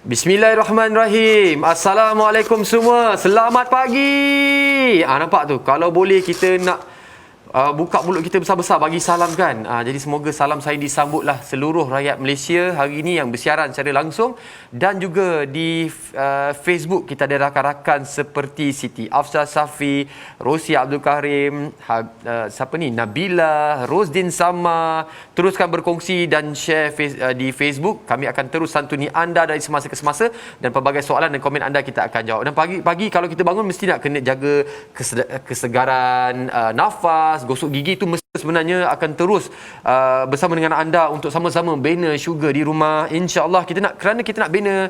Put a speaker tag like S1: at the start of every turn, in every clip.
S1: Bismillahirrahmanirrahim. Assalamualaikum semua. Selamat pagi. Nampak tu? Kalau boleh kita nak buka mulut kita besar-besar bagi salam kan. Jadi semoga salam saya disambutlah seluruh rakyat Malaysia hari ini yang bersiaran secara langsung, dan juga di Facebook kita ada rakan-rakan seperti Siti Afsar Safi, Rosia Abdul Karim, siapa ni, Nabila, Rozdin Sama. Teruskan berkongsi dan share di Facebook. Kami akan terus santuni anda dari semasa ke semasa, dan pelbagai soalan dan komen anda kita akan jawab. Dan pagi-pagi kalau kita bangun mesti nak kena jaga kesegaran nafas, gosok gigi tu mesti sebenarnya akan terus bersama dengan anda untuk sama-sama bina syurga di rumah. InsyaAllah kerana kita nak bina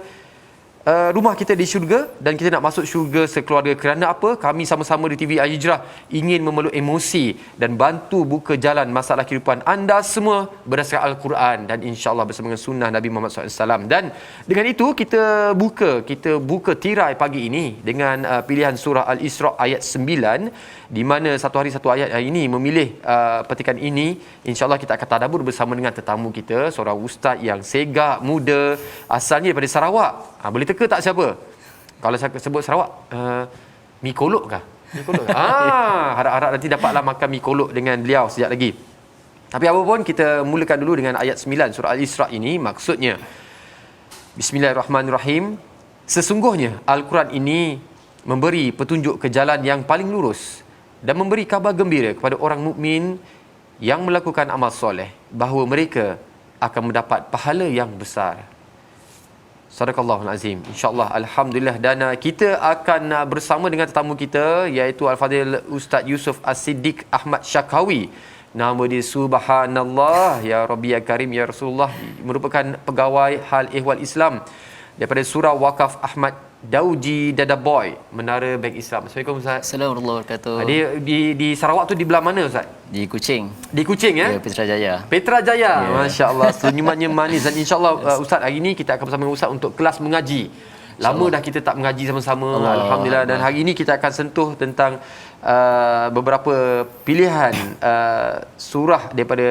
S1: rumah kita di syurga, dan kita nak masuk syurga sekeluarga. Kerana apa? Kami sama-sama di TV Al-Hijrah ingin memeluk emosi dan bantu buka jalan masalah kehidupan anda semua berdasarkan Al-Quran dan insya-Allah bersama dengan sunnah Nabi Muhammad SAW. Dan dengan itu kita buka tirai pagi ini dengan pilihan surah Al-Isra ayat 9, di mana satu hari satu ayat hari ini memilih petikan ini. InsyaAllah kita akan tadabbur bersama dengan tetamu kita, seorang ustaz yang segak, muda, asalnya daripada Sarawak. Boleh teka tak siapa? Kalau saya sebut Sarawak, mi kolok kah? Mi kolok. Harap-harap nanti dapatlah makan mi kolok dengan beliau sekejap lagi. Tapi apa pun, kita mulakan dulu dengan ayat 9 surah Al-Isra ini. Maksudnya, Bismillahirrahmanirrahim. Sesungguhnya Al-Quran ini memberi petunjuk ke jalan yang paling lurus dan memberi kabar gembira kepada orang mukmin yang melakukan amal soleh bahawa mereka akan mendapat pahala yang besar. Sadaqallahul Azim. InsyaAllah, Alhamdulillah. Dan kita akan bersama dengan tetamu kita, iaitu Al-Fadhil Ustaz Yusuf As-Siddiq Ahmad Syakawi. Nama dia Subhanallah, Ya Rabbi Ya Karim Ya Rasulullah. Merupakan pegawai hal ehwal Islam daripada Surau Wakaf Ahmad Dauji Dadaboy, Menara Bank Islam. Assalamualaikum Ustaz.
S2: Assalamualaikum warahmatullahi wabarakatuh.
S1: Dia di Sarawak tu di belah mana Ustaz?
S2: Di Kuching.
S1: Di Kuching ya?
S2: Ya, Petrajaya.
S1: Petrajaya. Yeah. Masya-Allah, senyumannya manis. Dan insya-Allah Ustaz, hari ini kita akan bersama dengan Ustaz untuk kelas mengaji. Lama dah kita tak mengaji sama-sama. Alhamdulillah. Dan hari ini kita akan sentuh tentang beberapa pilihan surah daripada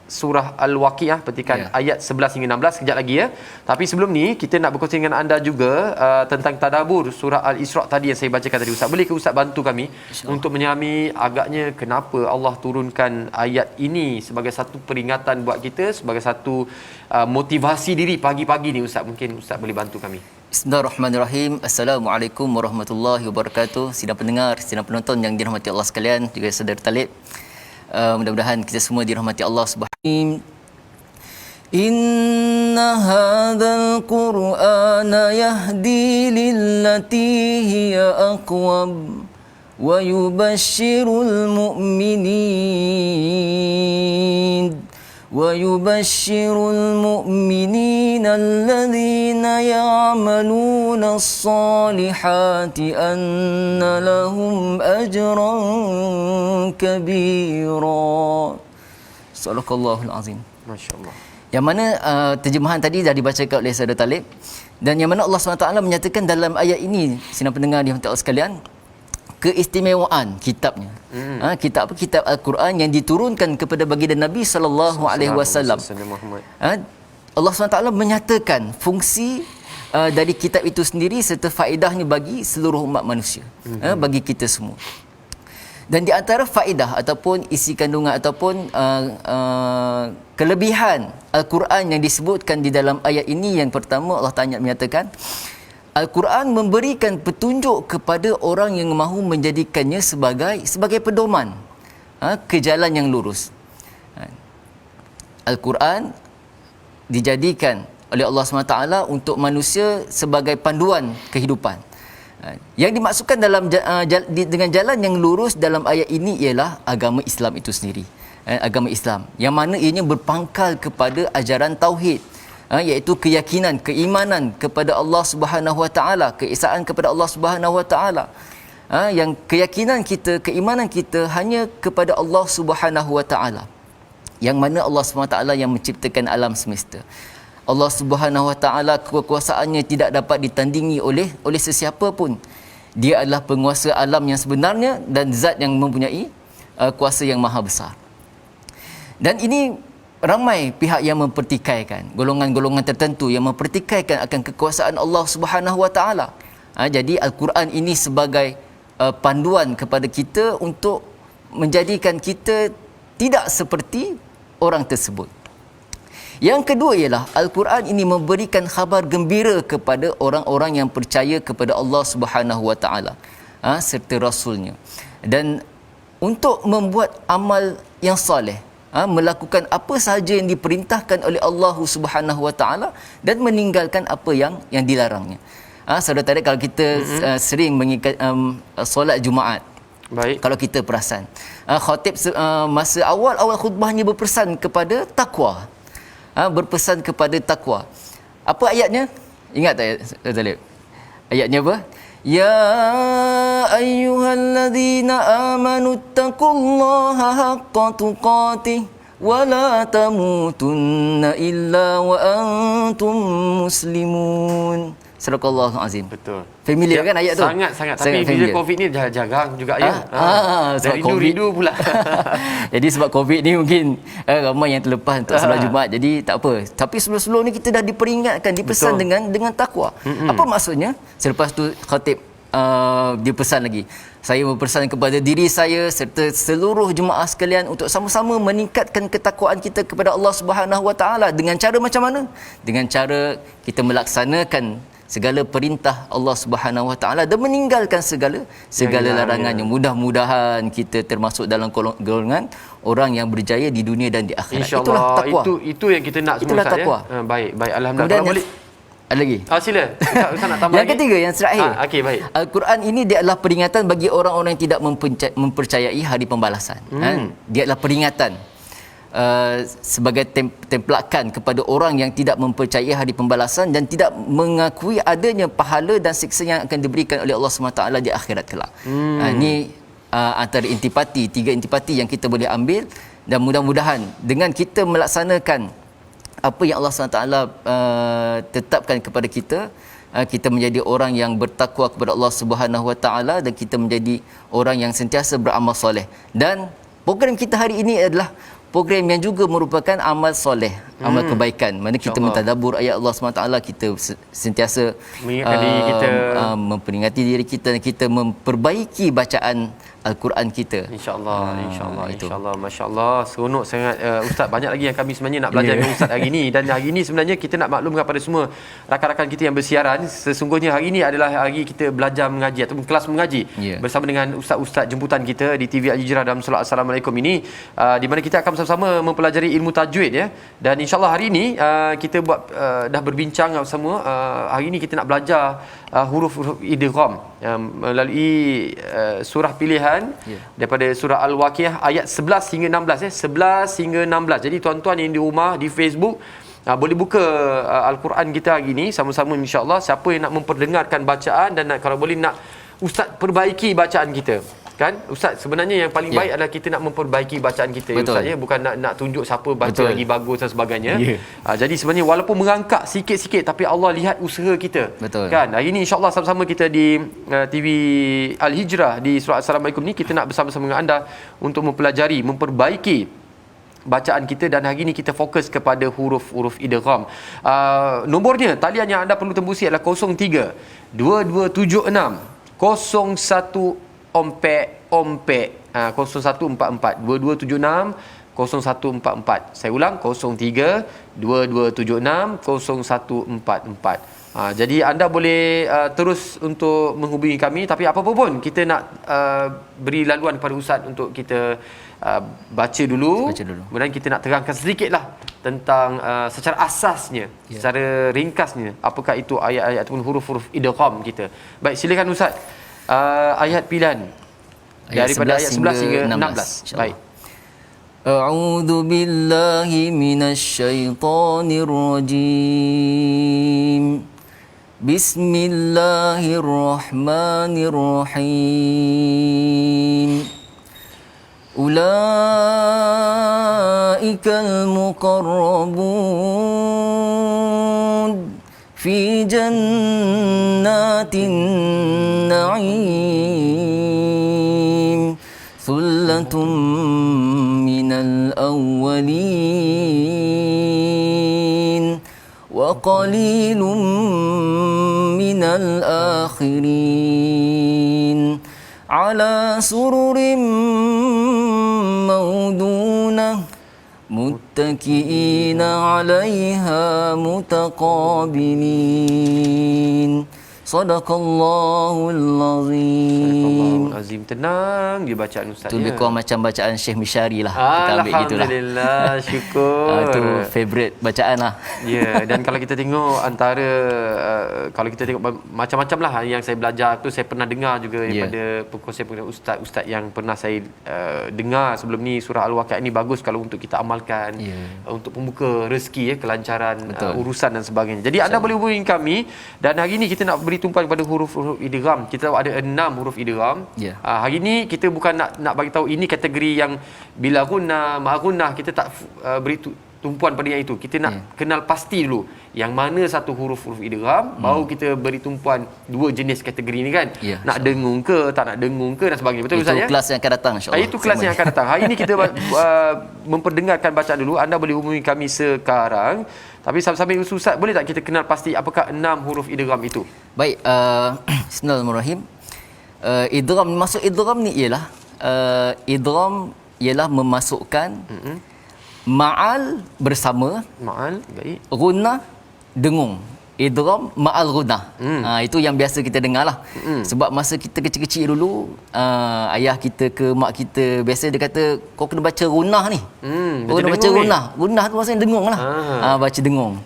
S1: surah Al-Waqiah, petikan ayat 11 hingga 16 sekejap lagi ya. Tapi sebelum ni kita nak berkongsi dengan anda juga tentang tadabbur surah Al-Isra tadi yang saya bacakan tadi. Ustaz, boleh ke Ustaz bantu kami untuk menyelami agaknya kenapa Allah turunkan ayat ini sebagai satu peringatan buat kita, sebagai satu motivasi diri pagi-pagi ni Ustaz. Mungkin Ustaz boleh bantu kami.
S2: Bismillahirrahmanirrahim. Assalamualaikum warahmatullahi wabarakatuh. Sidang pendengar, sidang penonton yang dirahmati Allah sekalian, juga saudara talib. Mudah-mudahan kita semua dirahmati Allah Subhanahu wa taala. Inna hadzal Qur'ana yahdi lillati hiya aqwam wa yubashshirul mu'minin alladhina ya'maluna as-salihati anna lahum ajran kabira. Sadaqallahul azim.
S1: Masya-Allah.
S2: Yang mana terjemahan tadi dah dibacakan oleh saudara Talib, dan yang mana Allah SWT menyatakan dalam ayat ini, sidang pendengar dirahmati Allah sekalian, keistimewaan kitabnya. Kitab Al-Quran yang diturunkan kepada baginda Nabi sallallahu alaihi wasallam. Allah SWT menyatakan fungsi dari kitab itu sendiri serta faedahnya bagi seluruh umat manusia, bagi kita semua. Dan di antara faedah ataupun isi kandungan ataupun kelebihan Al-Quran yang disebutkan di dalam ayat ini, yang pertama Allah menyatakan Al-Quran memberikan petunjuk kepada orang yang mahu menjadikannya sebagai pedoman ke jalan yang lurus. Al-Quran dijadikan oleh Allah SWT untuk manusia sebagai panduan kehidupan. Yang dimaksudkan dengan jalan yang lurus dalam ayat ini ialah agama Islam itu sendiri. Agama Islam yang mana ianya berpangkal kepada ajaran tauhid, iaitu keyakinan, keimanan kepada Allah Subhanahu Wa Taala, keesaan kepada Allah Subhanahu Wa Taala. Yang keyakinan kita, keimanan kita hanya kepada Allah Subhanahu Wa Taala, yang mana Allah Subhanahu Wa Taala yang menciptakan alam semesta. Allah Subhanahu Wa Taala kekuasaannya tidak dapat ditandingi oleh sesiapa pun. Dia adalah penguasa alam yang sebenarnya dan zat yang mempunyai kuasa yang maha besar. Dan ini ramai pihak yang mempertikaikan, golongan-golongan tertentu yang mempertikaikan akan kekuasaan Allah Subhanahu Wa Taala. Jadi Al-Quran ini sebagai panduan kepada kita untuk menjadikan kita tidak seperti orang tersebut. Yang kedua ialah Al-Quran ini memberikan khabar gembira kepada orang-orang yang percaya kepada Allah Subhanahu Wa Taala serta Rasulnya, dan untuk membuat amal yang soleh, melakukan apa sahaja yang diperintahkan oleh Allah Subhanahu Wa Taala dan meninggalkan apa yang dilarangnya. Saudara tarik, kalau kita sering mengikat solat Jumaat,
S1: Baik.
S2: kalau kita perasan, khatib masa awal-awal khutbahnya berpesan kepada takwa, berpesan kepada takwa. Apa ayatnya? Ingat tak Talib? Ayatnya apa? Ya ayyuhalladzina amanu taqullaha haqqa tuqatih wa la tamutunna illa wa antum muslimun. Sadaqallahu azim.
S1: Betul.
S2: Familiar kan ayat tu?
S1: Sangat-sangat. Tapi bila
S2: familiar.
S1: COVID ni jarang juga ya.
S2: Sebab
S1: Rindu pula.
S2: Jadi sebab COVID ni mungkin ramai yang terlepas untuk solat Jumaat. Jadi tak apa. Tapi sebelum-sebelum ni kita dah diperingatkan, dipesan dengan takwa. Apa maksudnya? Selepas tu khatib dia pesan lagi. Saya berpesan kepada diri saya serta seluruh jemaah sekalian untuk sama-sama meningkatkan ketakwaan kita kepada Allah Subhanahu Wa Taala. Dengan cara macam mana? Dengan cara kita melaksanakan segala perintah Allah Subhanahu Wa Taala dan meninggalkan segala larangannya. Mudah-mudahan kita termasuk dalam golongan orang yang berjaya di dunia dan di akhirat. Itulah takwa.
S1: Itu yang kita nak semua.
S2: Itulah
S1: Ustaz,
S2: takwa.
S1: ya? Baik, alhamdulillah.
S2: Kemudian
S1: Kalau boleh
S2: ada lagi.
S1: sila. Ustaz nak tambah
S2: Yang
S1: lagi?
S2: ketiga, yang terakhir.
S1: Okey, baik.
S2: Al-Quran ini dia adalah peringatan bagi orang-orang yang tidak mempercayai hari pembalasan. Dia adalah peringatan sebagai templakan kepada orang yang tidak mempercayai hari pembalasan dan tidak mengakui adanya pahala dan siksa yang akan diberikan oleh Allah SWT di akhirat kelak. Ini antara tiga intipati yang kita boleh ambil, dan mudah-mudahan dengan kita melaksanakan apa yang Allah SWT tetapkan kepada kita, kita menjadi orang yang bertakwa kepada Allah Subhanahu Wa Taala dan kita menjadi orang yang sentiasa beramal soleh. Dan program kita hari ini adalah program yang juga merupakan amal soleh, amal kebaikan. Mana kita mentadabbur ayat Allah SWT, kita sentiasa
S1: mengingatkan diri kita,
S2: memperingati diri kita, dan kita memperbaiki bacaan Al-Quran kita.
S1: InsyaAllah. Masya-Allah. Seronok sangat Ustaz. Banyak lagi yang kami sebenarnya nak belajar dengan Ustaz hari ini. Dan hari ini sebenarnya kita nak maklumkan kepada semua rakan-rakan kita yang bersiaran, sesungguhnya hari ini adalah hari kita belajar mengaji ataupun kelas mengaji bersama dengan ustaz-ustaz jemputan kita di TV Al-Hijrah dalam solat Assalamualaikum ini, di mana kita akan sama-sama mempelajari ilmu tajwid ya. Dan insya-Allah hari ini kita buat dah berbincang semua. Hari ini kita nak belajar huruf-huruf idgham melalui surah pilihan daripada surah Al-Waqiah ayat 11 hingga 16 11 hingga 16. Jadi tuan-tuan yang di rumah di Facebook boleh buka Al-Quran kita hari ini sama-sama insya-Allah. Siapa yang nak memperdengarkan bacaan dan kalau boleh nak ustaz perbaiki bacaan kita. Kan Ustaz, sebenarnya yang paling baik adalah kita nak memperbaiki bacaan kita. Ustaz ya, bukan nak tunjuk siapa baca lagi bagus dan sebagainya. Jadi sebenarnya walaupun merangkak sikit-sikit tapi Allah lihat usaha kita. Kan hari ini insya-Allah sama-sama kita di TV Al-Hijrah di surah Assalamualaikum ni kita nak bersama-sama dengan anda untuk mempelajari, memperbaiki bacaan kita, dan hari ini kita fokus kepada huruf-huruf idgham. Nombornya, talian yang anda perlu tembusi adalah 03 2276 01 Ompek 0144 2276 0144. Saya ulang, 03 2276 0144. Jadi anda boleh terus untuk menghubungi kami, tapi apa pun kita nak beri laluan kepada Ustaz untuk kita baca dulu. Kemudian kita nak terangkan sedikitlah tentang secara asasnya, secara ringkasnya apakah itu ayat-ayat ataupun huruf-huruf idgham kita. Baik, silakan Ustaz. Ayat pilihan daripada ayat 11 hingga 16. Baik.
S2: A'udzu billahi minasyaitonir rajim. Bismillahirrahmanirrahim. Ulaikal muqarrabun fi jannatin na'im thullatun minal awwalin وقليل من الآخرين على سرر موضونة متكئين عليها متقابلين صدق الله العظيم.
S1: Azim, tenang dia bacaan ustaz.
S2: Tu lebih kurang macam bacaan Syekh Mishari lah. Kita ambil gitulah.
S1: Alhamdulillah, syukur.
S2: Itu favorite bacaan lah.
S1: Ya, dan kalau kita tengok antara kalau kita tengok macam-macam lah yang saya belajar tu, saya pernah dengar juga daripada perkongsian ustaz-ustaz yang pernah saya dengar sebelum ni. Surah Al-Waqiah ni bagus kalau untuk kita amalkan untuk pembuka rezeki, kelancaran urusan dan sebagainya. Jadi anda boleh hubungi kami, dan hari ni kita nak beri tumpuan kepada huruf-huruf idgham. Kita tahu ada 6 huruf idgham. Hari ni kita bukan nak bagi tahu ini kategori yang bila gunnah, ma gunnah, kita tak beri tumpuan pada yang itu. Kita nak kenal pasti dulu yang mana satu huruf-huruf idgham, baru kita beri tumpuan dua jenis kategori ni kan. Nak dengung ke, tak nak dengung ke dan sebagainya. Betul Ustaz ya?
S2: Itu kelas yang akan datang insya-Allah.
S1: Itu kelas yang akan datang. Hari ini kita memperdengarkan bacaan dulu. Anda boleh hubungi kami sekarang. Tapi sambil Ustaz, boleh tak kita kenal pasti apakah 6 huruf idgham itu?
S2: Baik, bismillahirrahmanirrahim. Idgham, maksud idgham ni ialah idgham ialah memasukkan ma'al bersama,
S1: ma'al, baik,
S2: gunnah dengung. Idgham ma'al gunnah. Itu yang biasa kita dengar lah. Sebab masa kita kecil-kecil dulu, ayah kita ke mak kita biasa dia kata kau kena baca gunnah ni. Kau kena baca gunnah. Gunnah tu maksudnya dengung lah. Baca dengung.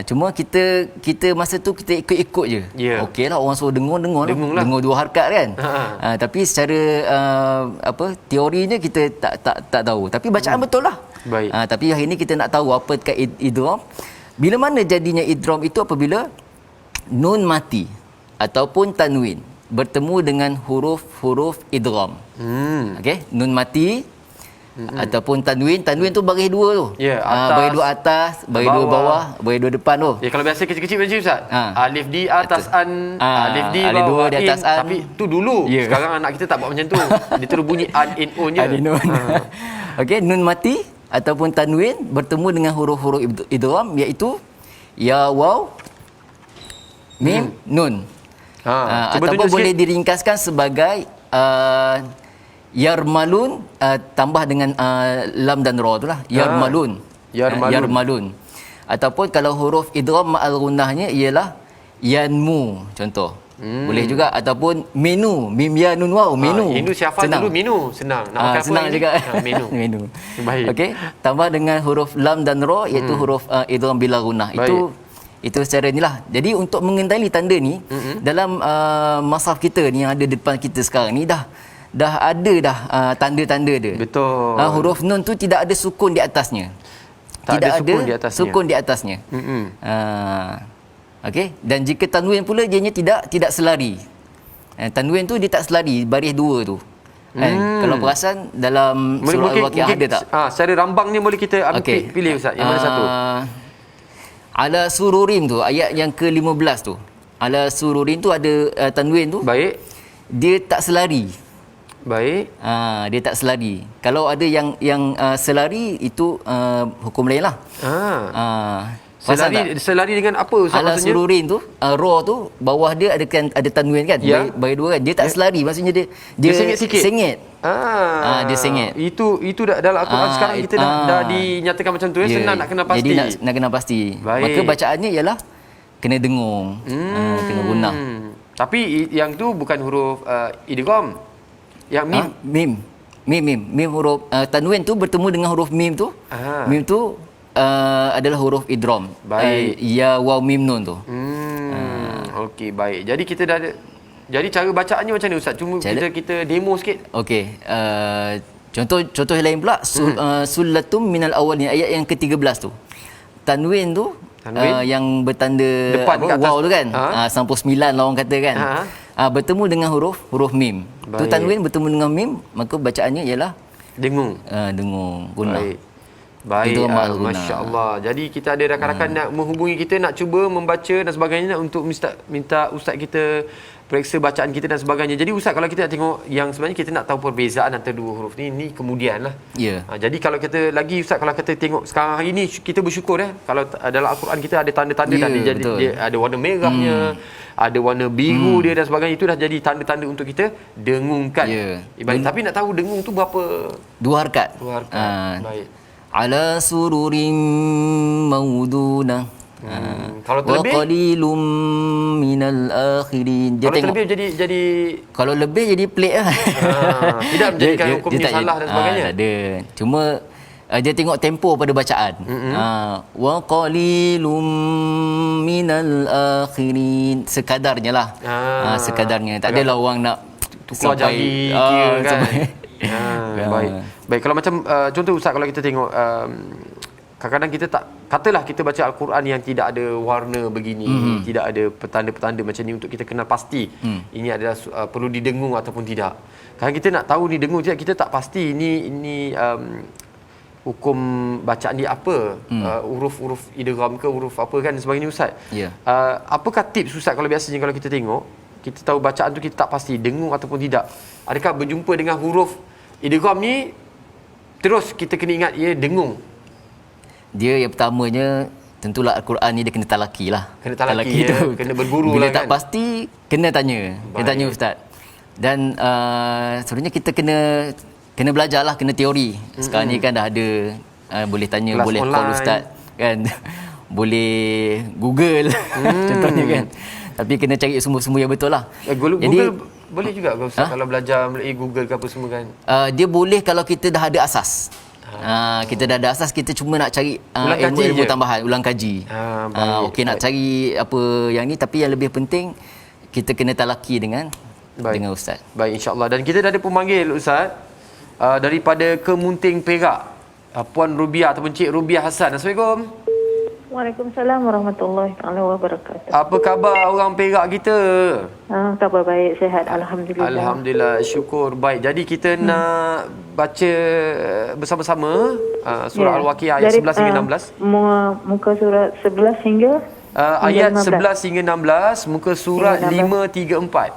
S2: Cuma kita masa tu kita ikut-ikut je. Okey lah, orang suruh dengung lah. Dengung 2 harakat kan. Tapi secara teorinya kita tak tahu. Tapi bacaan betul lah.
S1: Baik.
S2: Tapi hari ni kita nak tahu apa dekat idgham. Bila mana jadinya idgham itu apabila nun mati ataupun tanwin bertemu dengan huruf-huruf idgham. Okey, nun mati ataupun tanwin tu bagi 2 tu. Bagi 2 atas, bagi 2 bawah, bagi 2 depan tu.
S1: Kalau biasa kecil-kecil macam Ustaz. Alif di atas an, alif di
S2: alif
S1: bawah
S2: di atas an.
S1: Tapi tu dulu. Sekarang anak kita tak buat macam tu. Dia terus bunyi an in on je.
S2: Okey, nun mati ataupun tanwin bertemu dengan huruf-huruf idgham iaitu ya, waw, mim, nun. Ataupun boleh diringkaskan sebagai yarmalun tambah dengan lam dan ra tu lah. Yarmalun. Ataupun kalau huruf idgham ma'al gunnahnya ialah yanmu, contoh. Boleh juga. Ataupun menu, mim ya nun waw, menu.
S1: Menu siapa dulu menu, senang. Nak makan
S2: senang
S1: apa
S2: juga.
S1: Menu.
S2: Menu.
S1: Baik.
S2: Okey, tambah dengan huruf lam dan ra iaitu huruf idgham bila gunnah. Itu secara inilah. Jadi untuk mengenali tanda ni dalam mushaf kita ni yang ada depan kita sekarang ni dah ada tanda-tanda dia.
S1: Betul.
S2: Huruf nun tu tidak ada sukun di atasnya. Tidak ada sukun di atasnya. Okey, dan jika tanwin pula dianya tidak selari. Tanwin tu dia tak selari baris 2 tu. Kalau perasan dalam surah Al-Waqiah ada tak?
S1: Secara rambangnya boleh kita ambil pilih Ustaz. Yang mana satu?
S2: Ala sururim tu, ayat yang ke-15 tu. Ala sururim tu ada tanwin tu.
S1: Baik.
S2: Dia tak selari.
S1: Baik.
S2: Dia tak selari. Kalau ada yang selari itu hukum lain lah.
S1: Selari dengan apa Ustaz
S2: ala
S1: maksudnya?
S2: sururin tu, ra tu bawah dia ada tanwin kan, bagi 2 kan. Dia tak selari, maksudnya dia
S1: sengit sikit.
S2: Dia sengit.
S1: Itu dalam Al-Quran sekarang kita dah dinyatakan macam tu ya. Senang nak kena pasti.
S2: Jadi nak kena pasti. Baik. Maka bacaannya ialah kena dengung, kena gunnah.
S1: Tapi yang tu bukan huruf idgham. Yang
S2: mim huruf tanwin tu bertemu dengan huruf mim tu. Mim tu adalah huruf idgham.
S1: Baik.
S2: Ya, waw, mim, nun tu.
S1: Okey, baik. Jadi kita dah ada. Jadi cara bacaannya macam ni Ustaz? Cuma kita demo sikit.
S2: Okey. Contoh yang lain pula, sullatum minal awwalin, ayat yang ke-13 tu. Tanwin tu yang bertanda waw tu kan. 99 lah orang kata kan. Bertemu dengan huruf mim. Tu tanwin bertemu dengan mim, maka bacaannya ialah
S1: dengung.
S2: Dengung, gunnah.
S1: Baik, Masya Allah. Jadi kita ada rakan-rakan nak menghubungi kita, nak cuba membaca dan sebagainya, untuk minta ustaz kita periksa bacaan kita dan sebagainya. Jadi Ustaz, kalau kita nak tengok yang sebenarnya kita nak tahu perbezaan antara dua huruf ni kemudian lah.
S2: Ya.
S1: Jadi kalau kita lagi Ustaz, kalau kita tengok sekarang hari ni, kita bersyukur kalau dalam Al-Quran kita ada tanda-tanda
S2: Ya,
S1: dah dia ada warna merahnya, ada warna biru dia dan sebagainya. Itu dah jadi tanda-tanda untuk kita dengungkan.
S2: Ya.
S1: Tapi nak tahu dengung tu berapa?
S2: 2 harakat.
S1: 2 harakat. Baik.
S2: Ala sururin maudunah.
S1: Kalau
S2: Wa
S1: terlebih,
S2: qalilum minal akhirin. Dia
S1: kalau
S2: tengok
S1: terlebih jadi
S2: kalau lebih jadi pelik lah.
S1: tidak menjadikan hukumnya salah dan sebagainya.
S2: Tak ada. Cuma dia tengok tempo pada bacaan. Wa qalilum minal akhirin. Sekadarnya lah. Sekadarnya. Tak adalah orang nak
S1: keluar jari kira kan. Baik.
S2: Ya.
S1: Baik, kalau macam contoh Ustaz, kalau kita tengok kadang-kadang kita tak, katalah kita baca Al-Quran yang tidak ada warna begini, tidak ada petanda-petanda macam ni untuk kita kenal pasti ini adalah perlu didengung ataupun tidak. Kalau kita nak tahu ni dengung tidak, kita tak pasti ini hukum bacaan dia apa, huruf-huruf idgham ke huruf apa kan sebagainya Ustaz.
S2: Ya.
S1: Apakah tips Ustaz kalau biasanya kalau kita tengok, kita tahu bacaan tu kita tak pasti dengung ataupun tidak. Adakah berjumpa dengan huruf idgham ni terus kita kena ingat ia dengung?
S2: Dia yang pertamanya tentulah Al-Quran ni dia kena talaki lah.
S1: Kena talaki
S2: tu.
S1: kena berguru
S2: Bila
S1: lah
S2: tak
S1: kan.
S2: pasti kena tanya. Kena tanya ustaz. Dan sebenarnya kita kena belajar lah, kena teori. Sekarang ni kan dah ada boleh tanya,
S1: kelas
S2: boleh
S1: online.
S2: call ustaz kan. Boleh Google contohnya kan. Tapi kena cari sumber-sumber yang betul lah.
S1: Google
S2: Jadi
S1: boleh juga ke Ustaz kalau belajar melalui Google ke apa semua kan?
S2: dia boleh kalau kita dah ada asas. Kita dah ada asas, kita cuma nak cari ilmu tambahan, ulang kaji. Okey, nak cari apa yang ni, tapi yang lebih penting kita kena talaki dengan ustaz.
S1: Baik, insya-Allah. Dan kita dah ada pemanggil Ustaz daripada Kemunting Perak, Puan Rubiah ataupun Cik Rubiah Hassan. Assalamualaikum.
S3: Waalaikumsalam warahmatullahi wabarakatuh.
S1: Apa khabar orang Perak kita?
S3: Khabar baik, sihat, alhamdulillah.
S1: Alhamdulillah, syukur. Baik, jadi kita nak baca bersama-sama surah Al-Waqiah ayat 11 hingga 16.
S3: Muka surat 11 hingga
S1: ayat
S3: 15.
S1: 11 hingga 16, muka surat 534.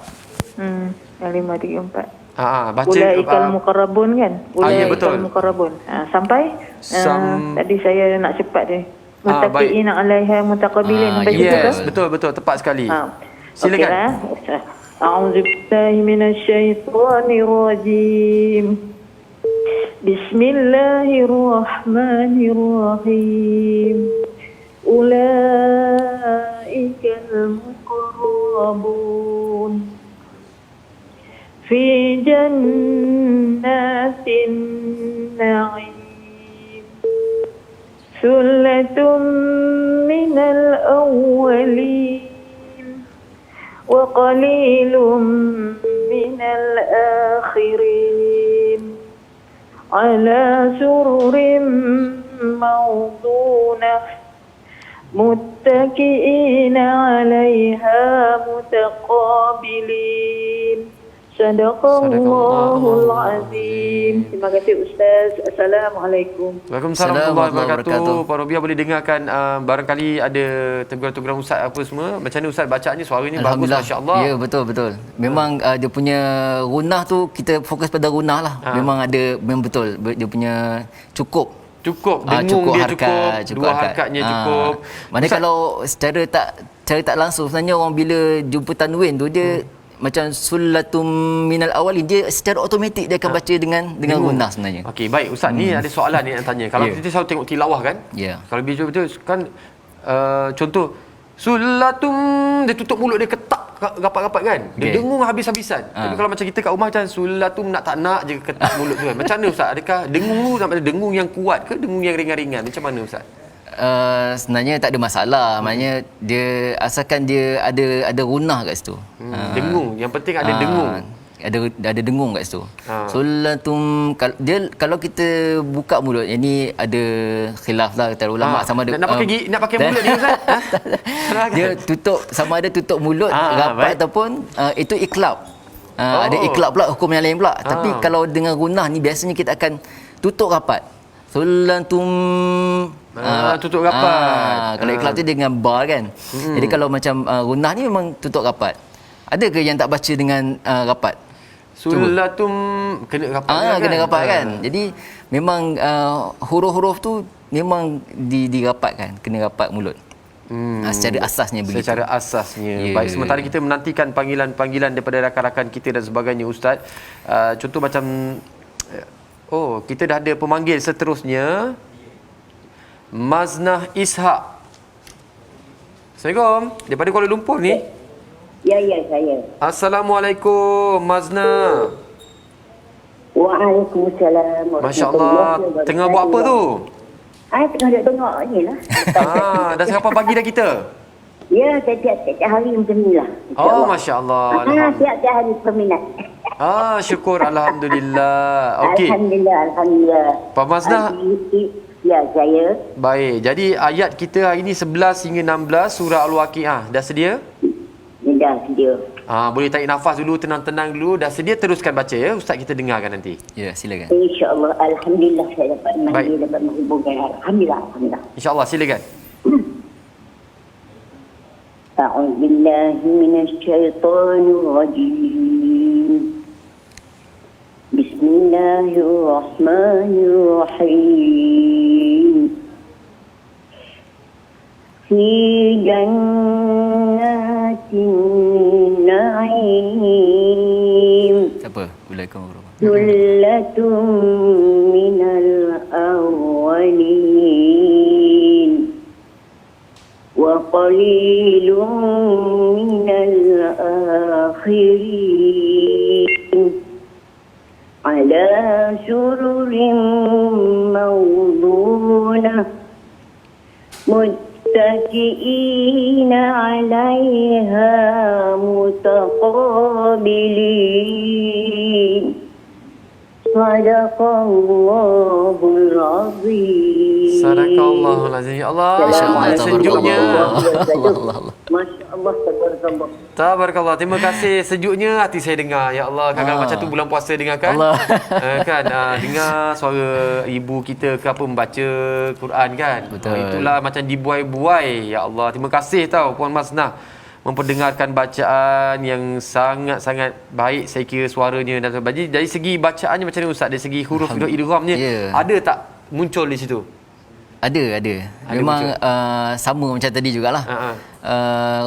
S3: Yang 534.
S1: Baca
S3: Ulaikal muqarrabun kan?
S1: ya, betul.
S3: Ulaikal muqarrabun. Sampai tadi saya nak cepat dia. Muttaqiina 'alaiha mutaqabilin.
S1: Yes, betul tepat sekali. Silakan.
S3: A'udzu billahi minasyaitonir rajim. Bismillahirrahmanirrahim. Ulaikal muqarrabun fi jannatin na'im. Sullatun minal awwalin wa qalilun minal akhirin ala sururin mawdunah muttaki'ina 'alaiha mutaqabilin. Sadaqallahul azim. Terima kasih Ustaz. Assalamualaikum.
S1: Waalaikumsalam warahmatullahi wabarakatuh. Pak Rubiah boleh dengarkan barangkali ada teguran-teguran Ustaz apa semua. Macam mana Ustaz bacaannya, suaranya bagus masya-Allah.
S2: Ya, betul. Memang dia punya gunah tu kita fokus pada gunah lah. Memang betul dia punya cukup
S1: dengung dia cukup, dua harakatnya cukup.
S2: Mana kalau secara tak langsung sebenarnya orang bila jumpa tanwin tu dia macam sulatum minal awalin, dia secara automatik dia akan baca dengan gunah sebenarnya. Okey,
S1: baik Ustaz, ni ada soalan ni nak tanya. Kalau kita selalu tengok tilawah kan? Kalau betul-betul kan contoh sulatum, dia tutup mulut dia ketak rapat-rapat kan? Dia dengung habis-habisan. Tapi kalau macam kita kat rumah macam sulatum nak je ketak mulut tu kan. Macam mana Ustaz? Adakah dengung tu sampai dengung yang kuat ke dengung yang ringan-ringan? Macam mana Ustaz?
S2: Sebenarnya tak ada masalah. Maknanya dia asalkan dia ada gunah kat situ.
S1: Dengung, yang penting ada dengung.
S2: Ada dengung kat situ. Sulatum, kalau kita buka mulut, ini ada khilaf lah kata ulama sama ada
S1: nak pakai mulut dia Ustaz.
S2: Dia tutup, sama ada tutup mulut rapat ataupun itu iklab. Ada iklab pula, hukum yang lain pula. Tapi kalau dengan gunah ni biasanya kita akan tutup rapat. Sulatum
S1: tutup rapat.
S2: Kalau ikhlas tu dengan bar kan. Jadi kalau macam gunah ni memang tutup rapat. Ada ke yang tak baca dengan rapat?
S1: Sulatum kena rapat kan?
S2: Kena rapat kan. Jadi memang huruf-huruf tu memang dirapatkan, kena rapat mulut. Secara asasnya begitu.
S1: Secara asasnya.
S2: Ya.
S1: Baik, sementara kita menantikan panggilan-panggilan daripada rakan-rakan kita dan sebagainya, Ustaz. Contoh macam kita dah ada pemanggil seterusnya. Maznah Ishak. Assalamualaikum. Daripada Kuala Lumpur ni.
S4: Ya, saya.
S1: Assalamualaikum, Maznah.
S4: Waalaikumsalam.
S1: Masya-Allah. Tengah buat apa tu?
S4: Tengah duduk tengok ni lah.
S1: Dah sarapan pagi dah kita?
S4: Ya, tiap-tiap hari macam ni lah.
S1: Oh, Masya-Allah.
S4: Tiap-tiap hari peminat.
S1: Syukur. Alhamdulillah. Okey.
S4: Alhamdulillah.
S1: Pak Maznah.
S4: Ya, saya.
S1: Baik. Jadi ayat kita hari ni 11 hingga 16 surah Al-Waqiah. Dah sedia?
S4: Dah sedia.
S1: Boleh tarik nafas dulu, tenang-tenang dulu. Dah sedia, teruskan baca ya. Ustaz kita dengarkan nanti.
S2: Ya, silakan.
S4: InsyaAllah. Alhamdulillah saya dapat manggil, dapat menghubungkan. Alhamdulillah.
S1: InsyaAllah, silakan.
S4: A'udzubillahi minasyaitonir rajim. Bismillahirrahmanirrahim. Fi jannatin na'im.
S2: Tak apa, ulaikum warahmatullahi
S4: Thullatun minal awwalin wa qalilun minal akhirin ala sururin mawdunah متكئين عليها متقابلين صدق الله العظيم.
S1: Sadaqallahul azim. Ya Allah,
S2: Masya-Allah,
S1: sejuknya.
S2: Allah.
S4: Masya-Allah, tabarakallah.
S1: Tabarakallah. Terima kasih, sejuknya hati saya dengar. Ya Allah, kadang-kadang macam tu bulan puasa dengar kan?
S2: Allah.
S1: Dengar suara ibu kita ke apa membaca Quran kan?
S2: Betul.
S1: Itulah macam dibuai-buai. Ya Allah, terima kasih tau Puan Maznah memperdengarkan bacaan yang sangat-sangat baik, saya kira suaranya dan sebagainya. Dari segi bacaannya macam mana Ustaz? Dari segi huruf idghamnya, ada tak muncul di situ?
S2: Ada. Memang sama macam tadi jugalah.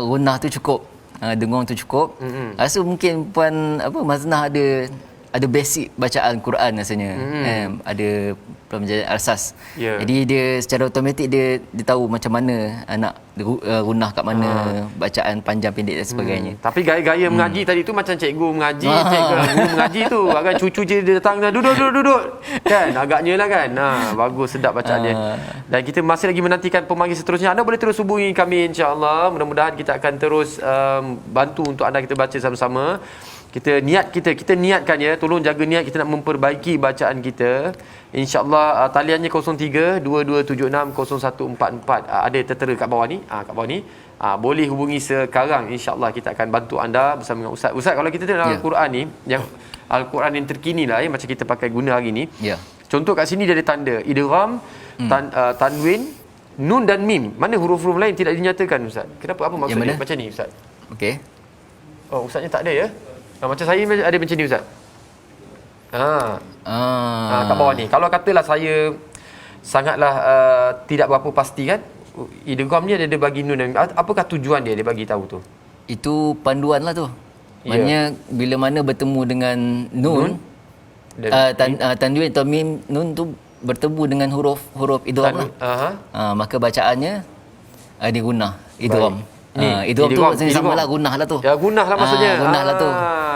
S2: Gunnah tu cukup. Dengung tu cukup. Rasa mungkin Puan Maznah ada basic bacaan Quran rasanya. Ada pelajaran asas.
S1: Yeah.
S2: Jadi dia secara automatik dia tahu macam mana nak gunnah kat mana, bacaan panjang pendek dan sebagainya.
S1: Tapi gaya-gaya mengaji tadi tu macam cikgu mengaji, guru mengaji tu. Agak cucu je dia datang duduk. Kan? Agaknya lah kan. Bagus, sedap bacaannya. Dan kita masih lagi menantikan pemanggil seterusnya. Anda boleh terus hubungi kami insya-Allah. Mudah-mudahan kita akan terus bantu untuk anda kita baca sama-sama. Kita niatkan ya, tolong jaga niat kita nak memperbaiki bacaan kita. InsyaAllah taliannya 03-2276-0144. Ada tertera kat bawah ni. Boleh hubungi sekarang. InsyaAllah kita akan bantu anda bersama dengan Ustaz. Ustaz, kalau kita tengok Al-Quran ni, yang Al-Quran yang terkini lah macam kita pakai guna hari ni. Contoh kat sini dia ada tanda idgham, tanwin, nun dan mim. Mana huruf-huruf lain tidak dinyatakan Ustaz? Kenapa, apa maksudnya macam ni Ustaz?
S2: Okey.
S1: Ustaznya tak ada ya? Macam saya ada macam ni Ustaz. Kat bawah ni. Kalau katalah saya sangatlah tidak berapa pasti kan, idgham ni dia bagi nun dan apakah tujuan dia bagi tahu tu?
S2: Itu panduan lah tu. Maknanya bila mana bertemu dengan nun tanwin atau mim, nun tu bertemu dengan huruf idgham lah. Maka bacaannya dia gunnah idgham. Idgham tu maksudnya samalah gunnah lah tu.
S1: Ya, gunnah lah maksudnya.
S2: Gunnah lah tu.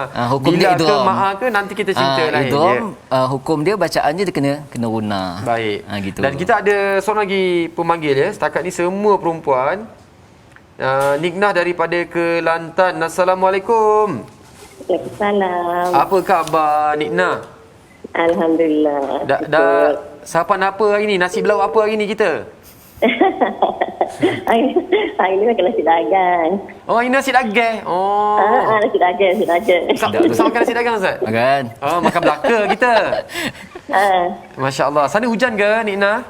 S2: Hukum
S1: bila
S2: dia idgham.
S1: Ke ma'a ke nanti kita cerita lain.
S2: Idgham, hukum dia bacaannya dia kena gunnah.
S1: Baik.
S2: Gitu.
S1: Dan kita ada seorang lagi pemanggil ya. Setakat ni semua perempuan. Niknah daripada Kelantan. Assalamualaikum.
S4: Waalaikumsalam.
S1: Apa khabar Niknah?
S4: Alhamdulillah.
S1: Dah sarapan apa hari ni? Nasi belau apa hari ni kita?
S4: Hari ni makan nasi dagang.
S1: Oh, ini nasi dagang.
S4: Nasi dagang.
S1: Sama makan nasi dagang Ustaz?
S2: Makan.
S1: Makan belaka kita. Masya Allah. Sana hujan ke Niknah?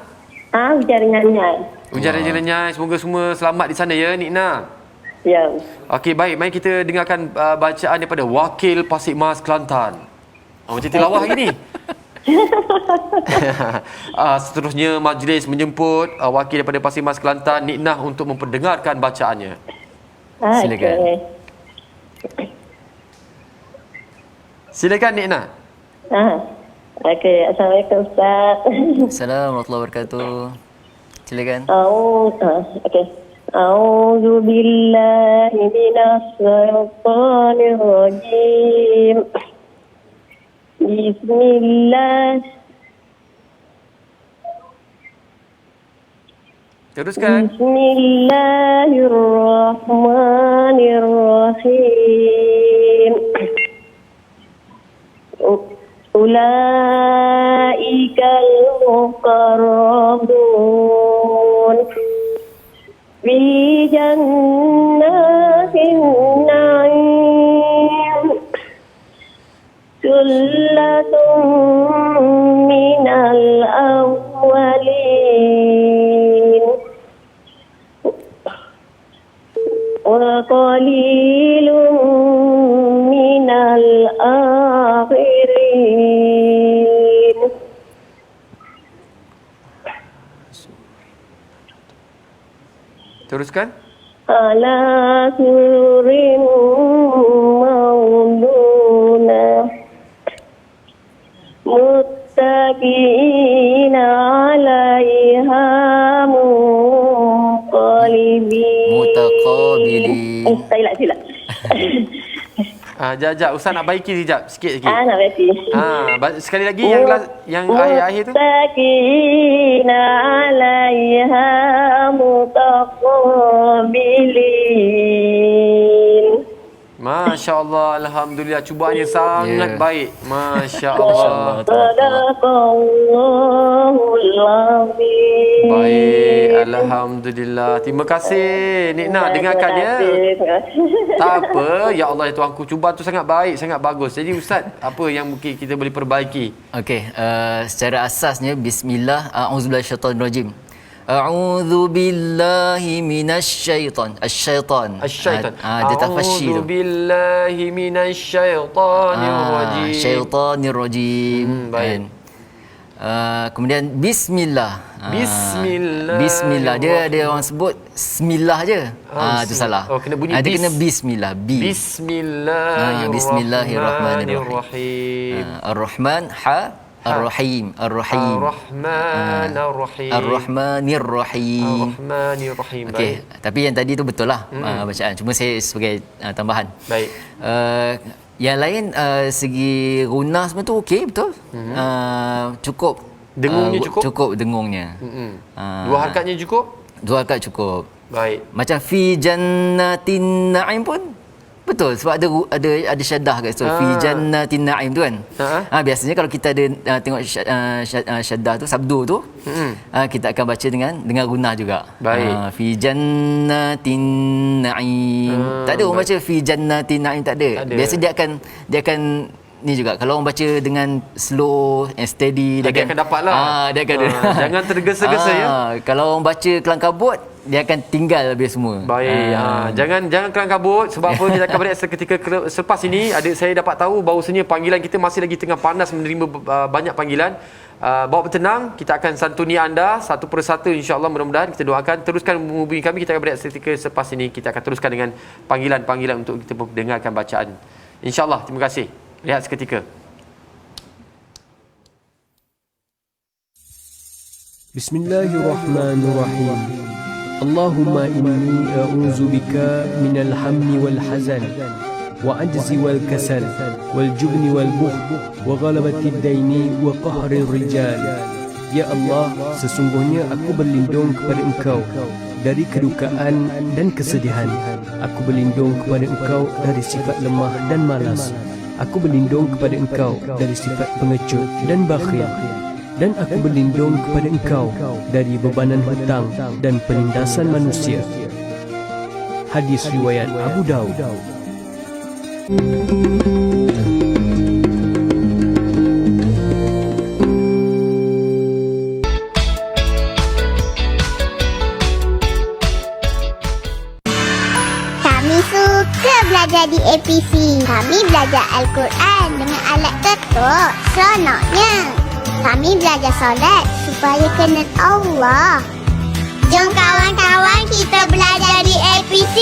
S4: Hujan ringan-ringan.
S1: Hujan renyai. Semoga semua selamat di sana ya Niknah.
S4: Ya.
S1: Okey, baik. Mari kita dengarkan bacaan daripada Wakil Pasir Mas Kelantan. Macam tilawah hari ni. Seterusnya majlis menjemput wakil daripada Pasir Mas Kelantan, Nik Nah, untuk memperdengarkan bacaannya.
S2: Silakan.
S4: Okey.
S1: Silakan Nik Nah.
S4: Okey, Assalamualaikum Ustaz.
S2: Assalamualaikum warahmatullahi wabarakatuh. Silakan.
S4: Okey. A'udzu billahi minas syaitonir rajim. Bismillah.
S1: Teruskan.
S4: Bismillahirrahmanirrahim. Ulaikal muqarrabun fi jannatin na'im. Sullatun minal awwalin wa qalilun minal akhirin.
S1: Teruskan.
S4: Ala surin mauluna muttaqina alaiha muqallibin.
S2: Mutaqabilin.
S4: Silap.
S1: Jap, Ustaz nak baiki sekejap, sikit lagi.
S4: Nak baca.
S1: Sekali lagi yang akhir tu.
S4: Muttaqina alaiha mutaqabilin.
S1: Masya Allah, Alhamdulillah. Cubaannya sangat baik. Masya Allah.
S4: Sadaqallahul azim.
S1: Baik, Alhamdulillah. Terima kasih Nik Nah, dengarkan ya. Tak apa, ya Allah ya Tuanku, cubaan tu sangat baik, sangat bagus. Jadi Ustaz, apa yang mungkin kita boleh perbaiki?
S2: Okey, secara asasnya bismillah, a'udzubillahi minasyaitonirrajim. A'udzu billahi minasyaiton. Asyaiton. Dia tafasyi tu.
S1: A'udzu billahi minasyaitonir rajim.
S2: Syaitanir rajim.
S1: Baik.
S2: Kemudian bismillah. Bismillah. Dia ada orang sebut bismillah je. Itu salah.
S1: Oh, kena bunyi
S2: dia kena bismillah.
S1: Bismillahirrahmanirrahim.
S2: Ar-Rahman Ar-Rahim. Ar-Rahmanirrahim. Okey, tapi yang tadi tu betul lah bacaan. Cuma saya sebagai tambahan.
S1: Baik.
S2: Yang lain segi gunah semua tu okey, betul. Cukup.
S1: Dengungnya cukup?
S2: Cukup dengungnya.
S1: Dua harkatnya cukup?
S2: Dua harkat cukup.
S1: Baik.
S2: Macam fi jannatin na'im pun betul, sebab ada syaddah kat situ. Fi jannatin na'im tu kan. Biasanya kalau kita ada tengok syaddah tu, sabdu tu, kita akan baca dengan gunah juga.
S1: Baik.
S2: Fi jannatin na'im. Tak ada orang baca fi jannatin na'im, tak ada. Biasa dia akan ni juga, kalau orang baca dengan slow and steady,
S1: dia akan dapat lah.
S2: Dia akan
S1: jangan tergesa-gesa ya.
S2: Kalau orang baca kelang kabut, dia akan tinggal habis semua.
S1: Baik. Jangan kelang kabut. Sebab apa, kita akan berehat seketika selepas ini. Saya dapat tahu bahawasanya panggilan kita masih lagi tengah panas, menerima banyak panggilan. Bawa bertenang, kita akan santuni anda satu persatu, insya-Allah. Mudah-mudahan kita doakan teruskan menghubungi kami. Kita akan berehat seketika selepas ini. Kita akan teruskan dengan panggilan-panggilan untuk kita mendengarkan bacaan, insya-Allah. Terima kasih. Lihat seketika.
S5: Bismillahirrahmanirrahim. Allahumma inni a'udzu bika minal hammi wal hazan wa ajzi wal kasal wal jubni wal bukhl wa ghalabati ad-daini wa qahri rijal. Ya Allah, sesungguhnya aku berlindung kepada Engkau dari kedukaan dan kesedihan. Aku berlindung kepada Engkau dari sifat lemah dan malas. Aku berlindung kepada Engkau dari sifat pengecut dan bakhil. Dan aku berlindung kepada Engkau dari bebanan hutang dan penindasan manusia. Hadis riwayat Abu Daud.
S6: belajar di APC. Kami belajar Al-Quran dengan alat ketuk. Seronoknya. Kami belajar solat supaya kenal Allah. Jom kawan-kawan kita belajar di APC.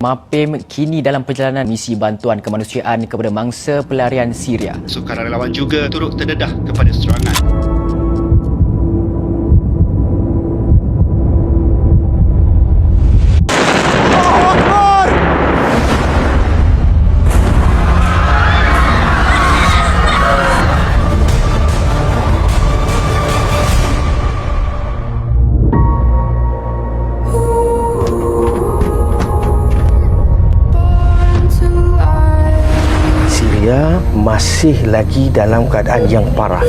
S2: MAPIM kini dalam perjalanan misi bantuan kemanusiaan kepada mangsa pelarian Syria.
S7: Sukarelawan juga turut terdedah kepada serangan.
S8: Syria masih lagi dalam keadaan yang parah.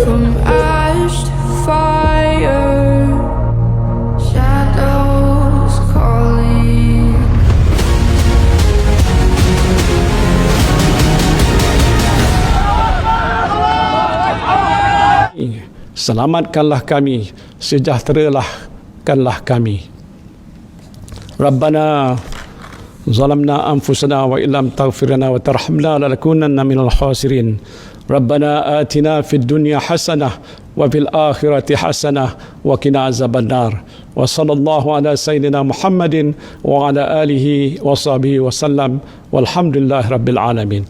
S9: Selamatkanlah kami, sejahterakanlah kami. Rabbana zalamna anfusana wa illam taghfir lana wa tarhamna lanakunanna minal khasirin. Rabbana atina fid dunya hasanah wa fil akhirati hasanah wa qina azabannar. Wa sallallahu ala sayyidina Muhammadin wa ala alihi wa sahbihi wa sallam walhamdulillahi rabbil alamin.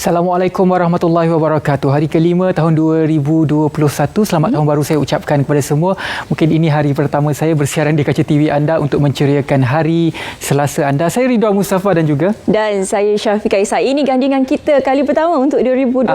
S10: Assalamualaikum warahmatullahi wabarakatuh. Hari kelima tahun 2021. Selamat tahun baru saya ucapkan kepada semua. Mungkin ini hari pertama saya bersiaran di kaca TV anda untuk menceriakan hari Selasa anda. Saya Ridwan Mustafa dan juga
S11: dan saya Syafiqah Isa. Ini gandingan kita kali pertama untuk 2021.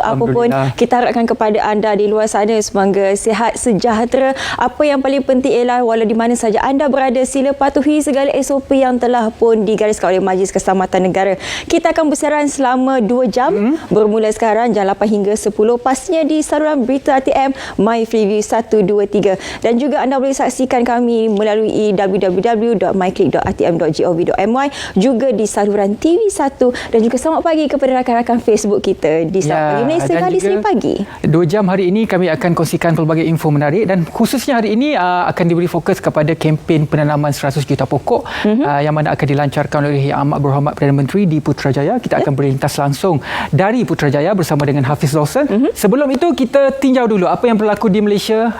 S11: Apapun kita harapkan kepada anda di luar sana semoga sihat sejahtera. Apa yang paling penting ialah walau di mana saja anda berada, sila patuhi segala SOP yang telah pun digariskan oleh Majlis Keselamatan Negara. Kita akan bersiaran selama 2 jam bermula sekarang jam 8 hingga 10 pastinya di saluran berita ATM My Freeview 123 dan juga anda boleh saksikan kami melalui www.myclick.atm.gov.my juga di saluran TV1 dan juga selamat pagi kepada rakan-rakan Facebook kita di Selamat Pagi Malaysia kali Senin pagi.
S10: 2 jam hari ini kami akan kongsikan pelbagai info menarik dan khususnya hari ini akan diberi fokus kepada kempen penanaman 100 juta pokok yang mana akan dilancarkan oleh Yang Amat Berhormat Perdana Menteri di Putrajaya. Kita akan berlintas langsung dari Putrajaya bersama dengan Hafiz Lawson. Sebelum itu kita tinjau dulu apa yang berlaku di Malaysia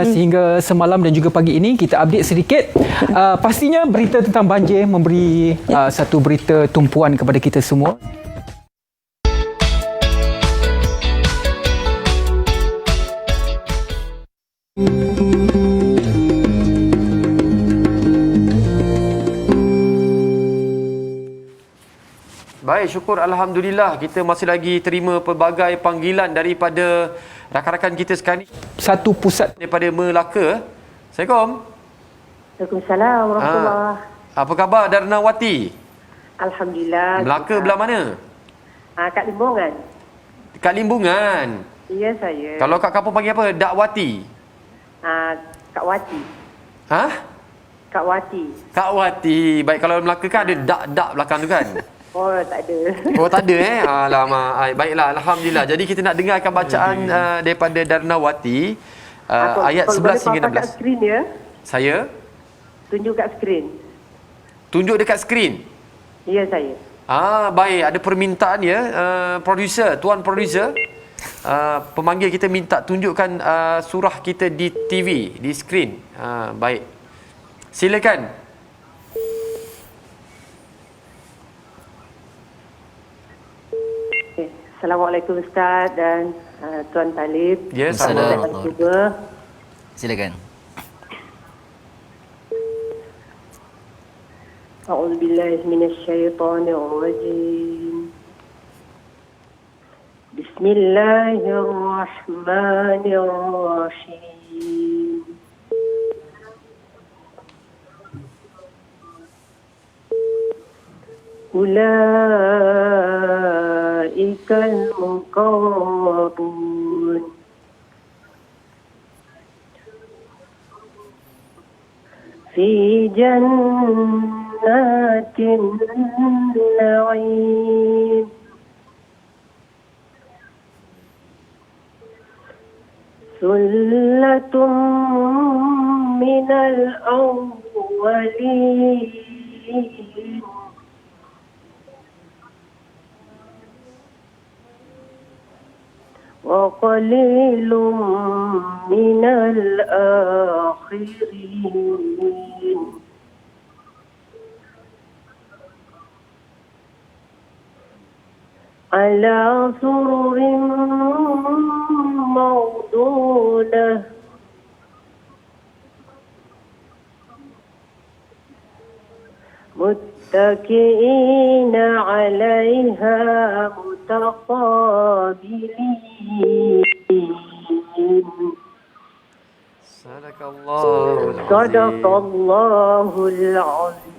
S10: sehingga semalam dan juga pagi ini. Kita update sedikit. Pastinya berita tentang banjir memberi satu berita tumpuan kepada kita semua.
S1: Baik, syukur Alhamdulillah kita masih lagi terima pelbagai panggilan daripada rakan-rakan kita sekarang ni.
S10: Satu pusat
S1: daripada Melaka. Assalamualaikum.
S3: Waalaikumsalam warahmatullahi.
S1: Apa khabar Darnawati?
S3: Alhamdulillah.
S1: Melaka belah mana?
S3: Kat Limbungan.
S1: Dekat Limbungan.
S3: Ya, saya.
S1: Kalau kat kampung panggil apa? Dakwati.
S3: Kak Wati.
S1: Ha?
S3: Kak Wati.
S1: Kak Wati. Baik, kalau Melaka kan ada dak-dak belakang tu kan?
S3: Oh, tak ada.
S1: Oh, tak ada Alamak. Baiklah, Alhamdulillah. Jadi kita nak dengarkan bacaan daripada Darnawati. Ayat 11 hingga 16.
S3: Kat skrin ya.
S1: Saya?
S3: Tunjuk kat skrin.
S1: Tunjuk dekat skrin?
S3: Ya, saya.
S1: Baik. Ada permintaan ya. Producer, tuan producer. Pemanggil kita minta tunjukkan surah kita di TV, di skrin. Baik. Silakan.
S3: Assalamualaikum Ustaz dan Tuan Talib.
S1: Ya,
S2: Assalamualaikum. Silakan.
S3: A'udzubillahi minasyaitonirrajim. Bismillahirrahmanirrahim. Ulaikal muqarrabun fi jannatin na'im Sullatun minal awwalin wa qalilun minal akhirin. Ala sururin mawdudah muttaki'ina 'alaiha mutaqabilin. Sadaqallahul azim.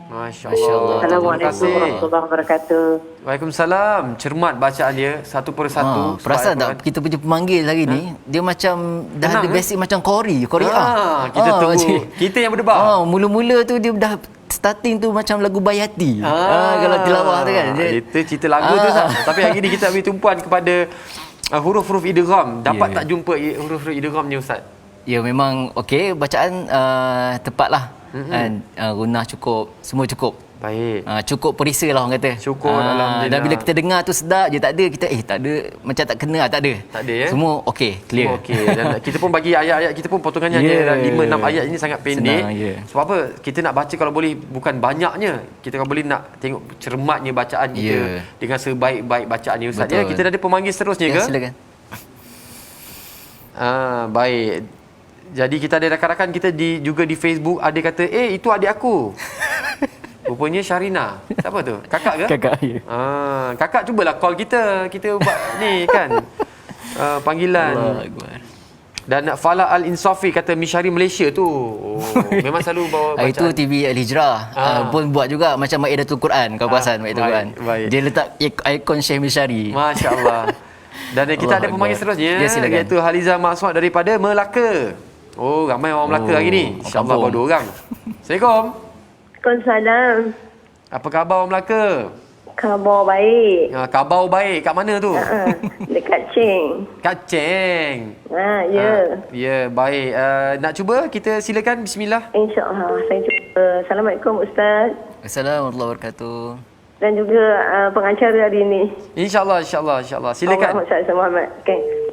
S1: Masya Allah.
S3: Assalamualaikum warahmatullahi wabarakatuh.
S1: Waalaikumsalam. Cermat bacaan dia satu persatu.
S2: Perasan tak kita punya pemanggil hari ni dia macam dah
S1: Tenang,
S2: ada basic macam Korea.
S1: Kita tunggu. Kita yang berdebar.
S2: Mula-mula tu dia dah starting tu macam lagu Bayati. Kalau tilawah tu kan.
S1: Itu cerita lagu tu Ustaz. Tapi hari ni kita ambil tumpuan kepada huruf-huruf idgham. Dapat tak jumpa huruf-huruf idgham ni Ustaz?
S2: Ya memang okey, bacaan tepatlah. Kan gunah cukup, semua cukup.
S1: Baik.
S2: Cukup perisa lah orang kata.
S1: Syukur alhamdulillah.
S2: Dan bila kita dengar tu sedap je, tak ada kita tak ada macam tak kena, tak ada.
S1: Tak ada ya.
S2: Semua okey, clear.
S1: Okey. Dan kita pun bagi ayat-ayat kita pun potongannya hanya 5-6 ayat ini sangat pendek.
S2: Senang,
S1: Sebab apa? Kita nak baca kalau boleh bukan banyaknya. Kita kalau boleh nak tengok cermatnya bacaan kita dengan sebaik-baik bacaan ni Ustaz. Ya, kita dah ada pemanggil seterusnya ke?
S2: Silakan.
S1: Baik. Jadi kita ada rakan-rakan kita juga di Facebook ada kata, itu adik aku. Rupanya Syarina. Siapa tu? Kakak ke?
S2: Kakak, ya.
S1: Kakak cubalah call kita. Kita buat ni kan. Panggilan.
S2: Allah Akbar.
S1: Dan Fala Al-Insafi kata Mishari Malaysia tu. Memang selalu bawa bacaan.
S2: Itu TV Al-Hijrah pun buat juga macam Maidatul Quran. Kau perasan Maidatul Quran. Dia letak ikon Syekh Mishari.
S1: Masya Allah. Dan kita ada pemanggil seterusnya. Iaitu Haliza Maksud daripada Melaka. Ramai orang Melaka hari ni. InsyaAllah baru 2 orang. Assalamualaikum.
S3: Waalaikumsalam.
S1: Apa khabar orang Melaka?
S3: Khabar baik.
S1: Khabar baik. Kat mana tu?
S3: Dekat Cheng.
S1: Kat Cheng.
S3: Ya.
S1: Ya, baik. Nak cuba? Kita silakan. Bismillah.
S3: InsyaAllah. Saya cuba. Assalamualaikum Ustaz.
S2: Assalamualaikum warahmatullahi wabarakatuh.
S3: Dan juga pengacara hari ini.
S1: InsyaAllah. Silakan.
S3: Muhammad Syed Muhammad. Okay.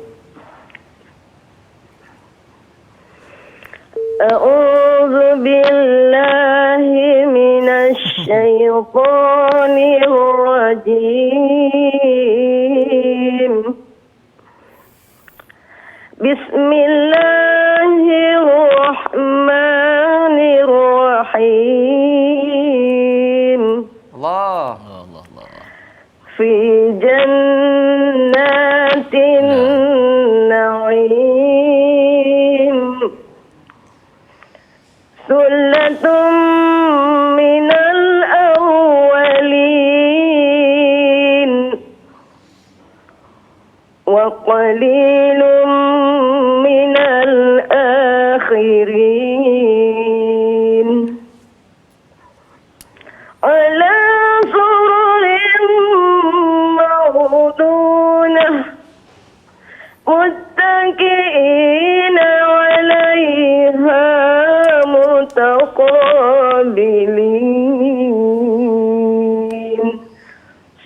S3: أعوذ بالله من الشيطان الرجيم بسم الله الرحمن الرحيم
S1: الله
S3: في جنات النعيم ثلة من الأولين وقليل من الآخرين على سرر موضونة متكئين عليها متقابلين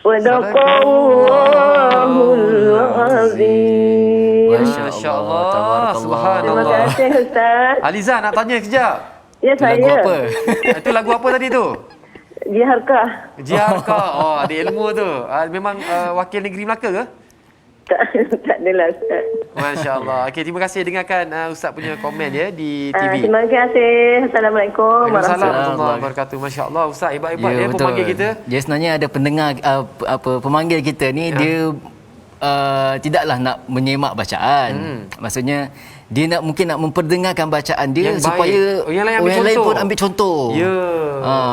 S3: صدق الله العظيم.
S1: Masya Allah. Subhanallah.
S3: Terima kasih Ustaz.
S1: Aliza nak tanya kejap.
S3: Ya saya.
S2: Lagu apa?
S1: Itu lagu apa tadi tu?
S3: Jiharkah?
S1: Jiharkah. Ada ilmu tu. Memang wakil negeri Melaka ke?
S3: Tak adalah Ustaz.
S1: Masya Allah. Okey, terima kasih dengarkan Ustaz punya komen ya di TV.
S3: Terima kasih. Assalamualaikum
S1: warahmatullahi wabarakatuh. Masya Allah, Ustaz hebat-hebat ya pemanggil kita.
S2: Dia sebenarnya ada pendengar pemanggil kita ni dia tidaklah nak menyemak bacaan. Maksudnya dia mungkin nak memperdengarkan bacaan dia yang supaya orang lain pun ambil contoh.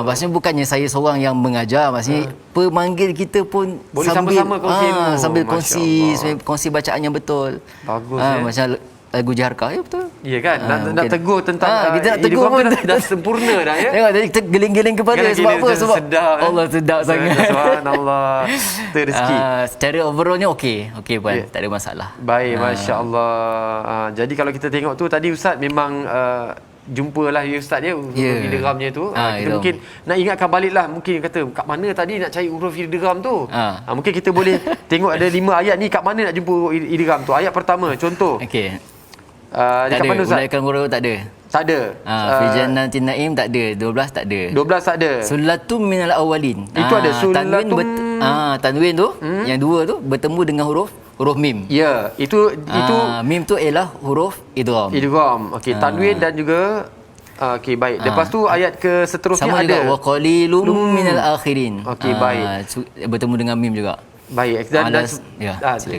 S2: Maksudnya bukannya saya seorang yang mengajar, maksudnya pemanggil kita pun
S1: boleh sama-sama kongsi
S2: sambil kongsi bacaan yang betul.
S1: Bagus
S2: macam lagu Jaharkah. Ya betul.
S1: Ya kan? Nak tegur tentang
S2: kita nak tegur pun
S1: dah sempurna dah ya.
S2: Tengok tadi kita geling-geling kepala sebab apa? Sebab
S1: sedap,
S2: Allah sedap sangat.
S1: Subhanallah. Rezeki.
S2: Secara overallnya okey puan, tak ada masalah.
S1: Baik, masya-Allah. Jadi kalau kita tengok tu tadi Ustaz memang jumpalah ya Ustaz ya huruf idghamnya tu. Kita mungkin nak ingatkan baliklah, mungkin kata kat mana tadi nak cari huruf idgham tu. Mungkin kita boleh tengok ada 5 ayat ni kat mana nak jumpa huruf idgham tu. Ayat pertama contoh.
S2: Okey.
S1: Tak ada.
S2: Ulaikan huruf tak ada.
S1: Tak ada.
S2: Fi jannatin naim tak ada. 12 tak ada.
S1: 12 tak ada.
S2: Sulatum minal awwalin.
S1: Itu ada sulatum.
S2: Tanwin tu yang dua tu bertemu dengan huruf mim.
S1: Ya, itu
S2: mim tu ialah huruf idgham.
S1: Okey, tanwin dan juga okey baik. Lepas tu ayat ke seterusnya
S2: sama
S1: ada
S2: juga wa qalilum minal akhirin.
S1: Okey baik.
S2: Bertemu dengan mim juga.
S1: Baik. Dan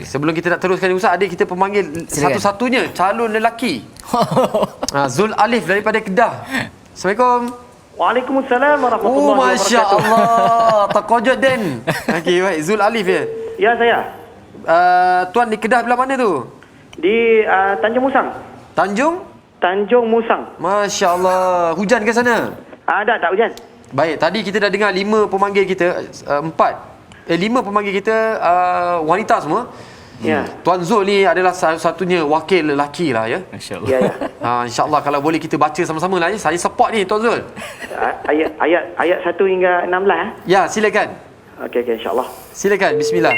S1: sebelum kita nak teruskan Ustaz, ada kita pemanggil satu-satunya calon lelaki. Zul Alif daripada Kedah. Assalamualaikum.
S12: Waalaikumsalam warahmatullahi wabarakatuh.
S1: Masya-Allah. Terkejut Den. Okey baik, Zul Alif ya.
S12: Ya saya.
S1: Tuan di Kedah belah mana tu?
S12: Di Tanjung Musang. Tanjung Musang.
S1: Masya-Allah. Hujan ke sana?
S12: Tak hujan.
S1: Baik, tadi kita dah dengar 5 pemanggil kita, 5 pemanggil kita wanita semua.
S12: Ya.
S1: Tuan Zul ni adalah satu-satunya wakil lelaki lah ya.
S2: Masya-Allah.
S12: Ya.
S1: InsyaAllah kalau boleh kita baca sama-sama lah ya. Saya support ni Tuan Zul.
S12: Ayat 1 hingga 16
S1: Ya, silakan.
S12: Okey insya-Allah.
S1: Silakan, bismillah.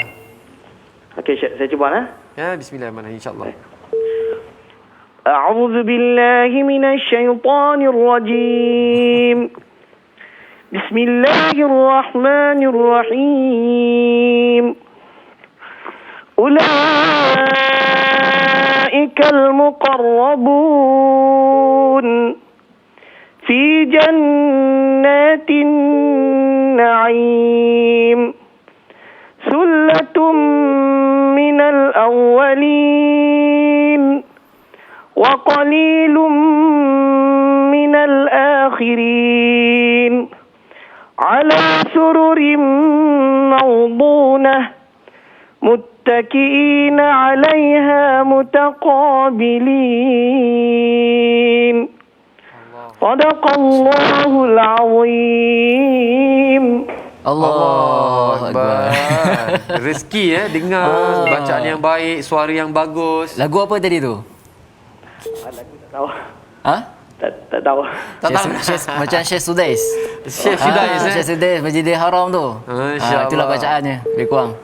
S12: Okey, saya cuba
S1: Ya, bismillahirrahmanirrahim insya-Allah.
S12: A'udzu billahi minasy syaithanir rajim. Bismillahirrahmanirrahim. Ulaikal muqarrabun fi jannatin na'im. Sullatum minal awwalin wa qalilum minal akhirin. Ala sururim mawdunah muttaki'ina 'alayha mutaqabilin. Sadaqallahul azim.
S1: Allah Akbar. Rezeki dengar bacaan yang baik, suara yang bagus.
S2: Lagu apa tadi tu?
S12: Lagu tak tahu. Tak tahu.
S2: Macam Syekh Sudais.
S1: Syekh Sudais
S2: Syekh Sudais Masjidil Haram tu. Itulah bacaannya lebih kurang.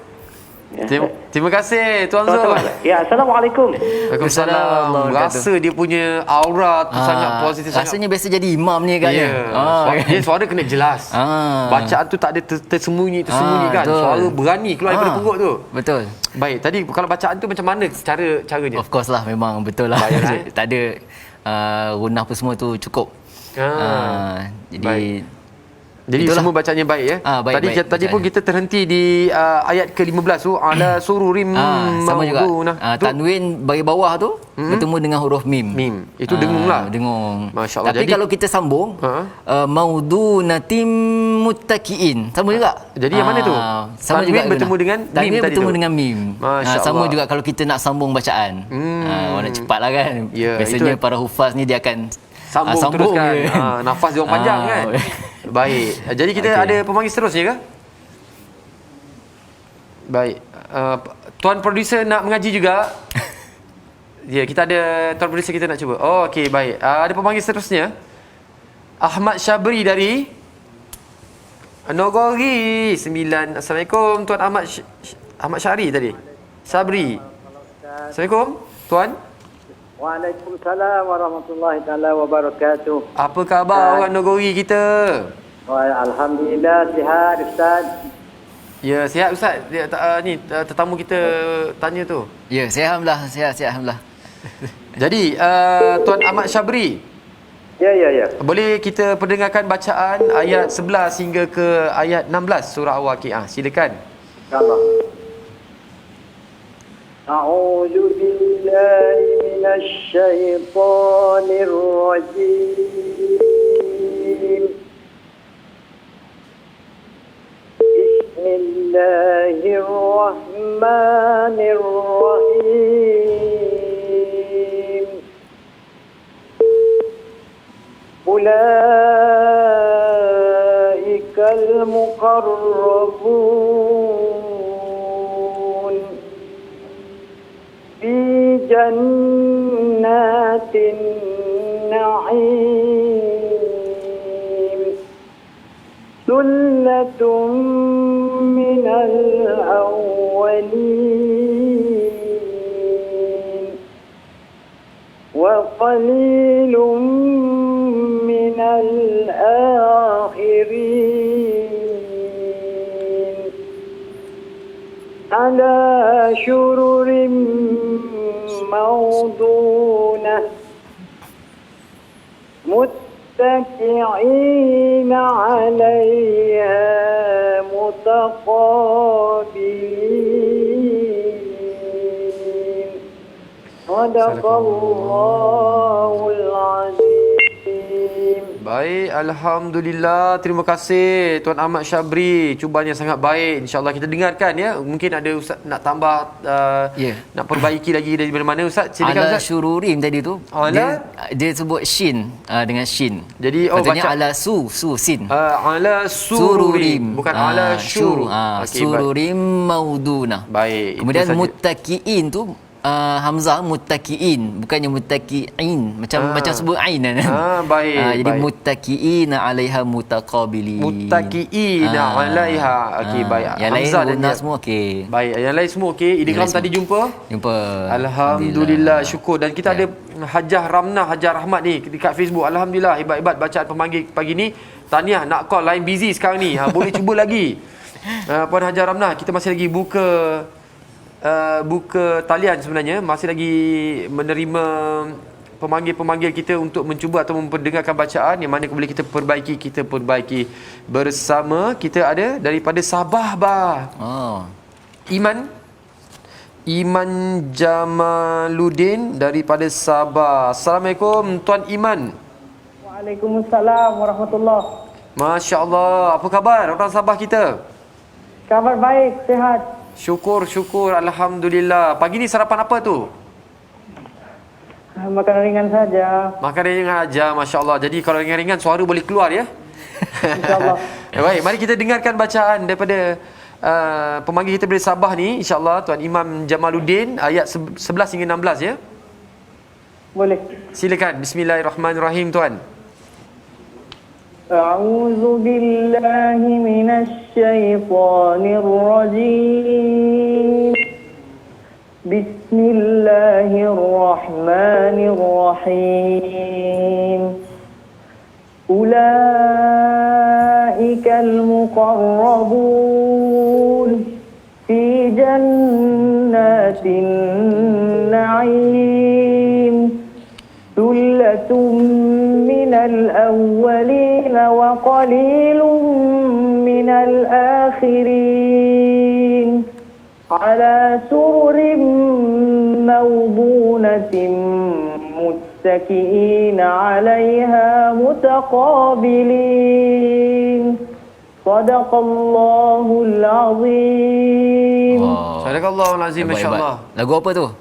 S1: Terima kasih Tuan Zul.
S12: Ya, Assalamualaikum.
S1: Waalaikumsalam. Rasa dia punya aura tu sangat positif sangat.
S2: Rasanya biasa jadi imam ni agaknya.
S1: Dia suara kena jelas. Bacaan tu tak ada tersembunyi kan.
S2: Betul.
S1: Suara berani keluar daripada perut tu.
S2: Betul.
S1: Baik, tadi kalau bacaan tu macam mana caranya?
S2: Of course lah, memang betul lah. Tak ada runah apa semua tu cukup. Jadi itulah.
S1: Semua bacaannya baik ya. Tadi pun kita terhenti di ayat ke-15 tu ala sururim
S2: sama juga. Tanwin bagi bawah tu bertemu dengan huruf mim.
S1: Itu dengung lah.
S2: Dengung.
S1: Masya-Allah.
S2: Tapi kalau kita sambung maudunatim muttaqiin. Sama juga.
S1: Jadi yang mana tu?
S2: Sama
S1: Tanwin
S2: juga
S1: bertemu dengan mim tadi tu.
S2: bertemu dengan mim. Sama juga kalau kita nak sambung bacaan. Orang nak cepatlah kan. Biasanya para hufaz ni dia akan
S1: sambung teruskan. Nafas dia orang panjang kan. Baik. Jadi kita ada pemanggil seterusnya ke? Baik. Tuan producer nak mengaji juga? Ya, kita ada tuan producer kita nak cuba. Oh, okey, baik. Ada pemanggil seterusnya. Ahmad Syabri dari Nogori 9. Assalamualaikum Tuan Ahmad Syari tadi. Sabri. Assalamualaikum Tuan.
S12: Waalaikumsalam warahmatullahi taala wabarakatuh.
S1: Apa khabar orang Nogori kita?
S12: Alhamdulillah sihat Ustaz.
S1: Ya, sihat Ustaz. Tetamu kita tanya tu.
S2: Ya, sihat alhamdulillah, sihat alhamdulillah.
S1: Jadi, Tuan Ahmad Syabri.
S12: Ya.
S1: Boleh kita perdengarkan bacaan ayat 11 hingga ke ayat 16 surah Al-Waqiah. Silakan.
S12: InsyaAllah. A'udzu billahi minasy syaithanir rajim. Bismillahirrahmanirrahim. أولئك المقربون في جنات النعيم ثلة من الأولين وقليل من الآخرين على شرر موضونة متكئين عليها متقابلين صدق الله العظيم.
S1: Baik, Alhamdulillah. Terima kasih Tuan Ahmad Syabri. Cubanya sangat baik. InsyaAllah kita dengarkan ya. Mungkin ada Ustaz nak tambah, nak perbaiki lagi dari mana-mana Ustaz. Silakan
S2: Ala
S1: Ustaz.
S2: syururim tadi tu. Dia sebut shin dengan shin.
S1: Jadi
S2: patutnya
S1: baca
S2: ala sin.
S1: Ala sururim. Bukan ala syur.
S2: Okay, sururim mauduna.
S1: Baik.
S2: Kemudian muttaqiin tu hamzah muttaqiin, bukannya muttaqiin macam sebut ain kan.
S1: Baik.
S2: Jadi muttaqiina 'alaiha mutaqabilin.
S1: Muttaqiina 'alaiha. Okey, baik.
S2: Yang lain guna semua okey.
S1: Baik, yang lain semua okey. Idgham tadi jumpa? Alhamdulillah, syukur. Dan kita ada Hajah Ramnah, Hajah Rahmat ni dekat Facebook. Alhamdulillah, hebat-hebat bacaan pemanggil pagi ni. Tahniah, nak call line busy sekarang ni. Boleh cuba lagi. Puan Hajah Ramnah, kita masih lagi buka talian sebenarnya, masih lagi menerima pemanggil-pemanggil kita untuk mencuba atau memperdengarkan bacaan yang mana boleh kita perbaiki bersama. Kita ada daripada Sabah Iman Jamaluddin daripada Sabah. Assalamualaikum Tuan Iman.
S12: Waalaikumsalam warahmatullahi.
S1: Masya-Allah, apa khabar orang Sabah kita?
S12: Kabar baik, sihat.
S1: Syukur, Alhamdulillah. Pagi ni sarapan apa tu?
S12: Makan ringan saja.
S1: Makan ringan aja, Masya-Allah. Jadi kalau ringan-ringan suara boleh keluar ya?
S12: InsyaAllah.
S1: Baik, mari kita dengarkan bacaan daripada pemanggil kita dari Sabah ni, insya-Allah, Tuan Imam Jamaluddin, ayat 11 hingga 16 ya.
S12: Boleh.
S1: Silakan. Bismillahirrahmanirrahim Tuan.
S12: أعوذ بالله من الشيطان الرجيم بسم الله الرحمن الرحيم أولئك المقربون في جنات النعيم ثلة من الأولين وقليل من الآخرين على سرر موضونة متكئين عليها متقابلين صدق الله العظيم.
S1: Sadaqallahul azim, masya-Allah.
S2: Lagu apa tu?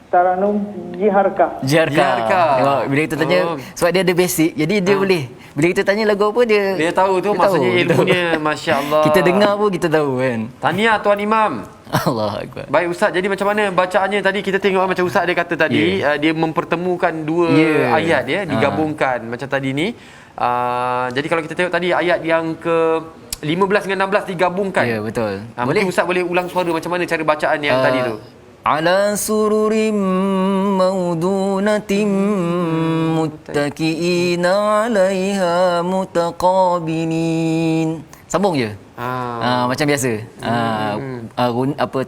S12: Taranum Jiharka.
S2: Tengok, bila kita tanya, sebab dia ada basic, jadi dia boleh. Bila kita tanya lagu apa, dia
S1: tahu tu, maksudnya ilmunya, masya-Allah.
S2: Kita dengar pun kita tahu kan.
S1: Tahniah Tuan Imam.
S2: Allahuakbar.
S1: Baik Ustaz, jadi macam mana bacaannya tadi? Kita tengok macam Ustaz dia kata tadi, dia mempertemukan dua ayat ya, digabungkan macam tadi ni. Jadi kalau kita tengok tadi ayat yang ke 15 dengan 16 digabungkan.
S2: Ya, betul.
S1: Boleh Ustaz boleh ulang suara macam mana cara bacaan yang tadi tu?
S2: Ala sururim maudunatim muttaqiina 'alaiha mutaqabilin. Sambung je. Macam biasa.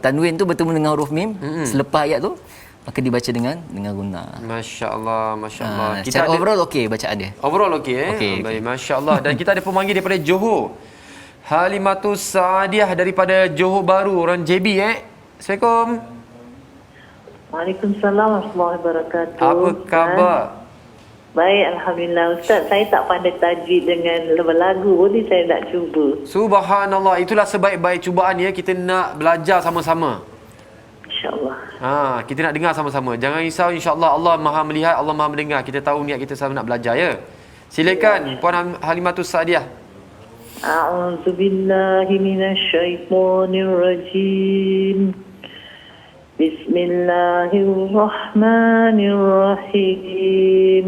S2: Tanwin tu bertemu dengan huruf mim selepas ayat tu, maka dibaca dengan gunnah.
S1: Masya-Allah, masya-Allah.
S2: Kita overall okey bacaan dia.
S1: Overall okey Baik, masya-Allah. Dan kita ada pemanggil daripada Johor. Halimatus Saadiah daripada Johor Bahru, orang JB Assalamualaikum.
S13: Waalaikumsalam warahmatullahi wabarakatuh.
S1: Apa khabar?
S13: Baik, Alhamdulillah. Ustaz, saya tak pandai tajwid dengan lagu. Boleh saya nak cuba?
S1: Subhanallah. Itulah sebaik-baik cubaan ya. Kita nak belajar sama-sama.
S13: InsyaAllah.
S1: Kita nak dengar sama-sama. Jangan risau, insyaAllah Allah Maha melihat, Allah Maha mendengar. Kita tahu niat kita sama nak belajar ya. Silakan Puan Halimatus Saadiah.
S13: A'udzu billahi minasy syaithanir rajim. Bismillahirrahmanirrahim.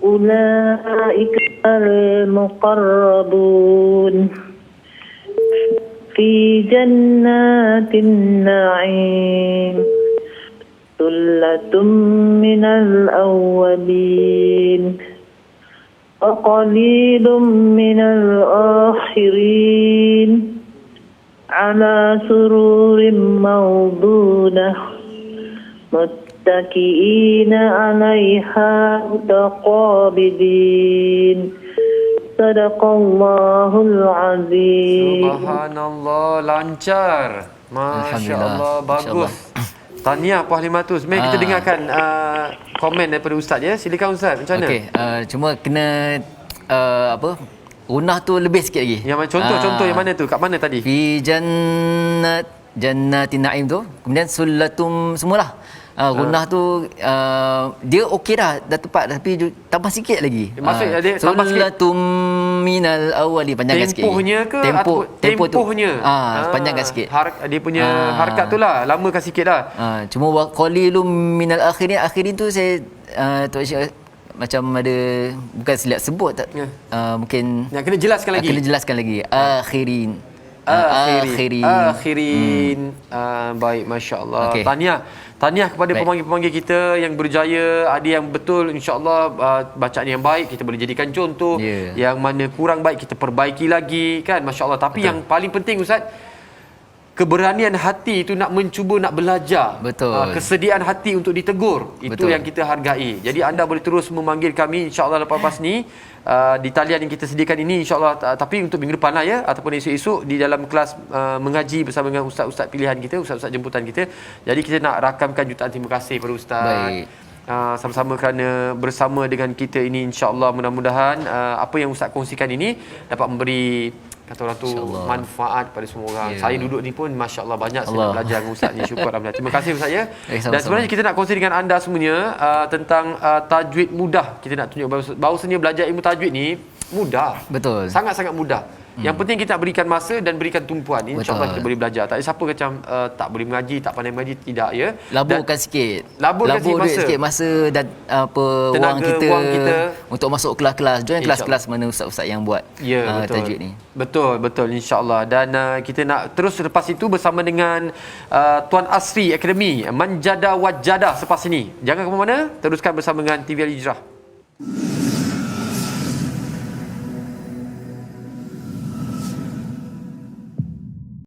S13: Ulaika al-muqarrabun fi jannatin na'im. Sullatun minal awwalin wa qalilun minal akhirin. Ala sururin mawdunah muttaki'ina 'alaiha mutaqabilin. Sadaqallahul azim.
S1: Subhanallah, lancar. Masya-Allah, bagus. Tahniah Puan Halimatus. Mari kita dengarkan komen daripada ustaz ya. Silakan ustaz, macam mana?
S2: Okey, cuma kena Runah tu lebih sikit lagi.
S1: Yang contoh yang mana tu? Kat mana tadi?
S2: Fi jannatin na'im tu. Kemudian sulatum semualah. Runah tu dia okey dah tepat, tapi tambah sikit lagi.
S1: Maksudnya dia tambah sikit.
S2: Sulatum minal awwali, panjangkan sikit.
S1: Tempohnya ke tempohnya?
S2: Panjangkan sikit.
S1: Dia punya harakat tu lah, lamakan sikit lah.
S2: Cuma wa qalilum minal akhirin tu saya macam ada bukan silap sebut tak, mungkin
S1: yang kena jelaskan lagi. Akhirin. Baik, masya-Allah. Okay. Tahniah kepada pemanggil-pemanggil kita yang berjaya. Ada yang betul, insya-Allah bacaan yang baik kita boleh jadikan contoh. Yang mana kurang baik kita perbaiki lagi, kan, masya-Allah. Tapi yang paling penting ustaz, keberanian hati itu nak mencuba, nak belajar. Kesediaan hati untuk ditegur. Itu yang kita hargai. Jadi anda boleh terus memanggil kami insya-Allah lepas ni di talian yang kita sediakan ini insya-Allah, tapi untuk minggu depan lah ya, ataupun esok-esok di dalam kelas mengaji bersama dengan ustaz-ustaz pilihan kita, ustaz-ustaz jemputan kita. Jadi kita nak rakamkan jutaan terima kasih kepada ustaz.
S2: Baik.
S1: Sama-sama kerana bersama dengan kita ini insya-Allah. Mudah-mudahan apa yang ustaz kongsikan ini dapat memberi, kata orang tu, manfaat pada semua orang. Saya duduk ni pun masya-Allah banyak saya nak belajar dengan ustaz ni. Syukur alhamdulillah. Terima kasih ustaz ya. Dan sebenarnya kita nak kongsi dengan anda semuanya tentang tajwid mudah. Kita nak tunjuk bahawasanya belajar ilmu tajwid ni mudah.
S2: Betul.
S1: Sangat-sangat mudah. Yang penting kita nak berikan masa dan berikan tumpuan. InsyaAllah kita boleh belajar. Tak ada siapa macam tak boleh mengaji, tak pandai mengaji. Tidak ya.
S2: Laburkan sikit.
S1: Labur
S2: sikit masa dan wang kita untuk masuk kelas-kelas. Join kelas-kelas mana ustaz-ustaz yang buat tajwid ni.
S1: Betul insya-Allah. Dan kita nak terus lepas itu bersama dengan Tuan Asri Akademi Manjada Wajada selepas ini. Jangan ke mana-mana, teruskan bersama dengan TV Al Hijrah.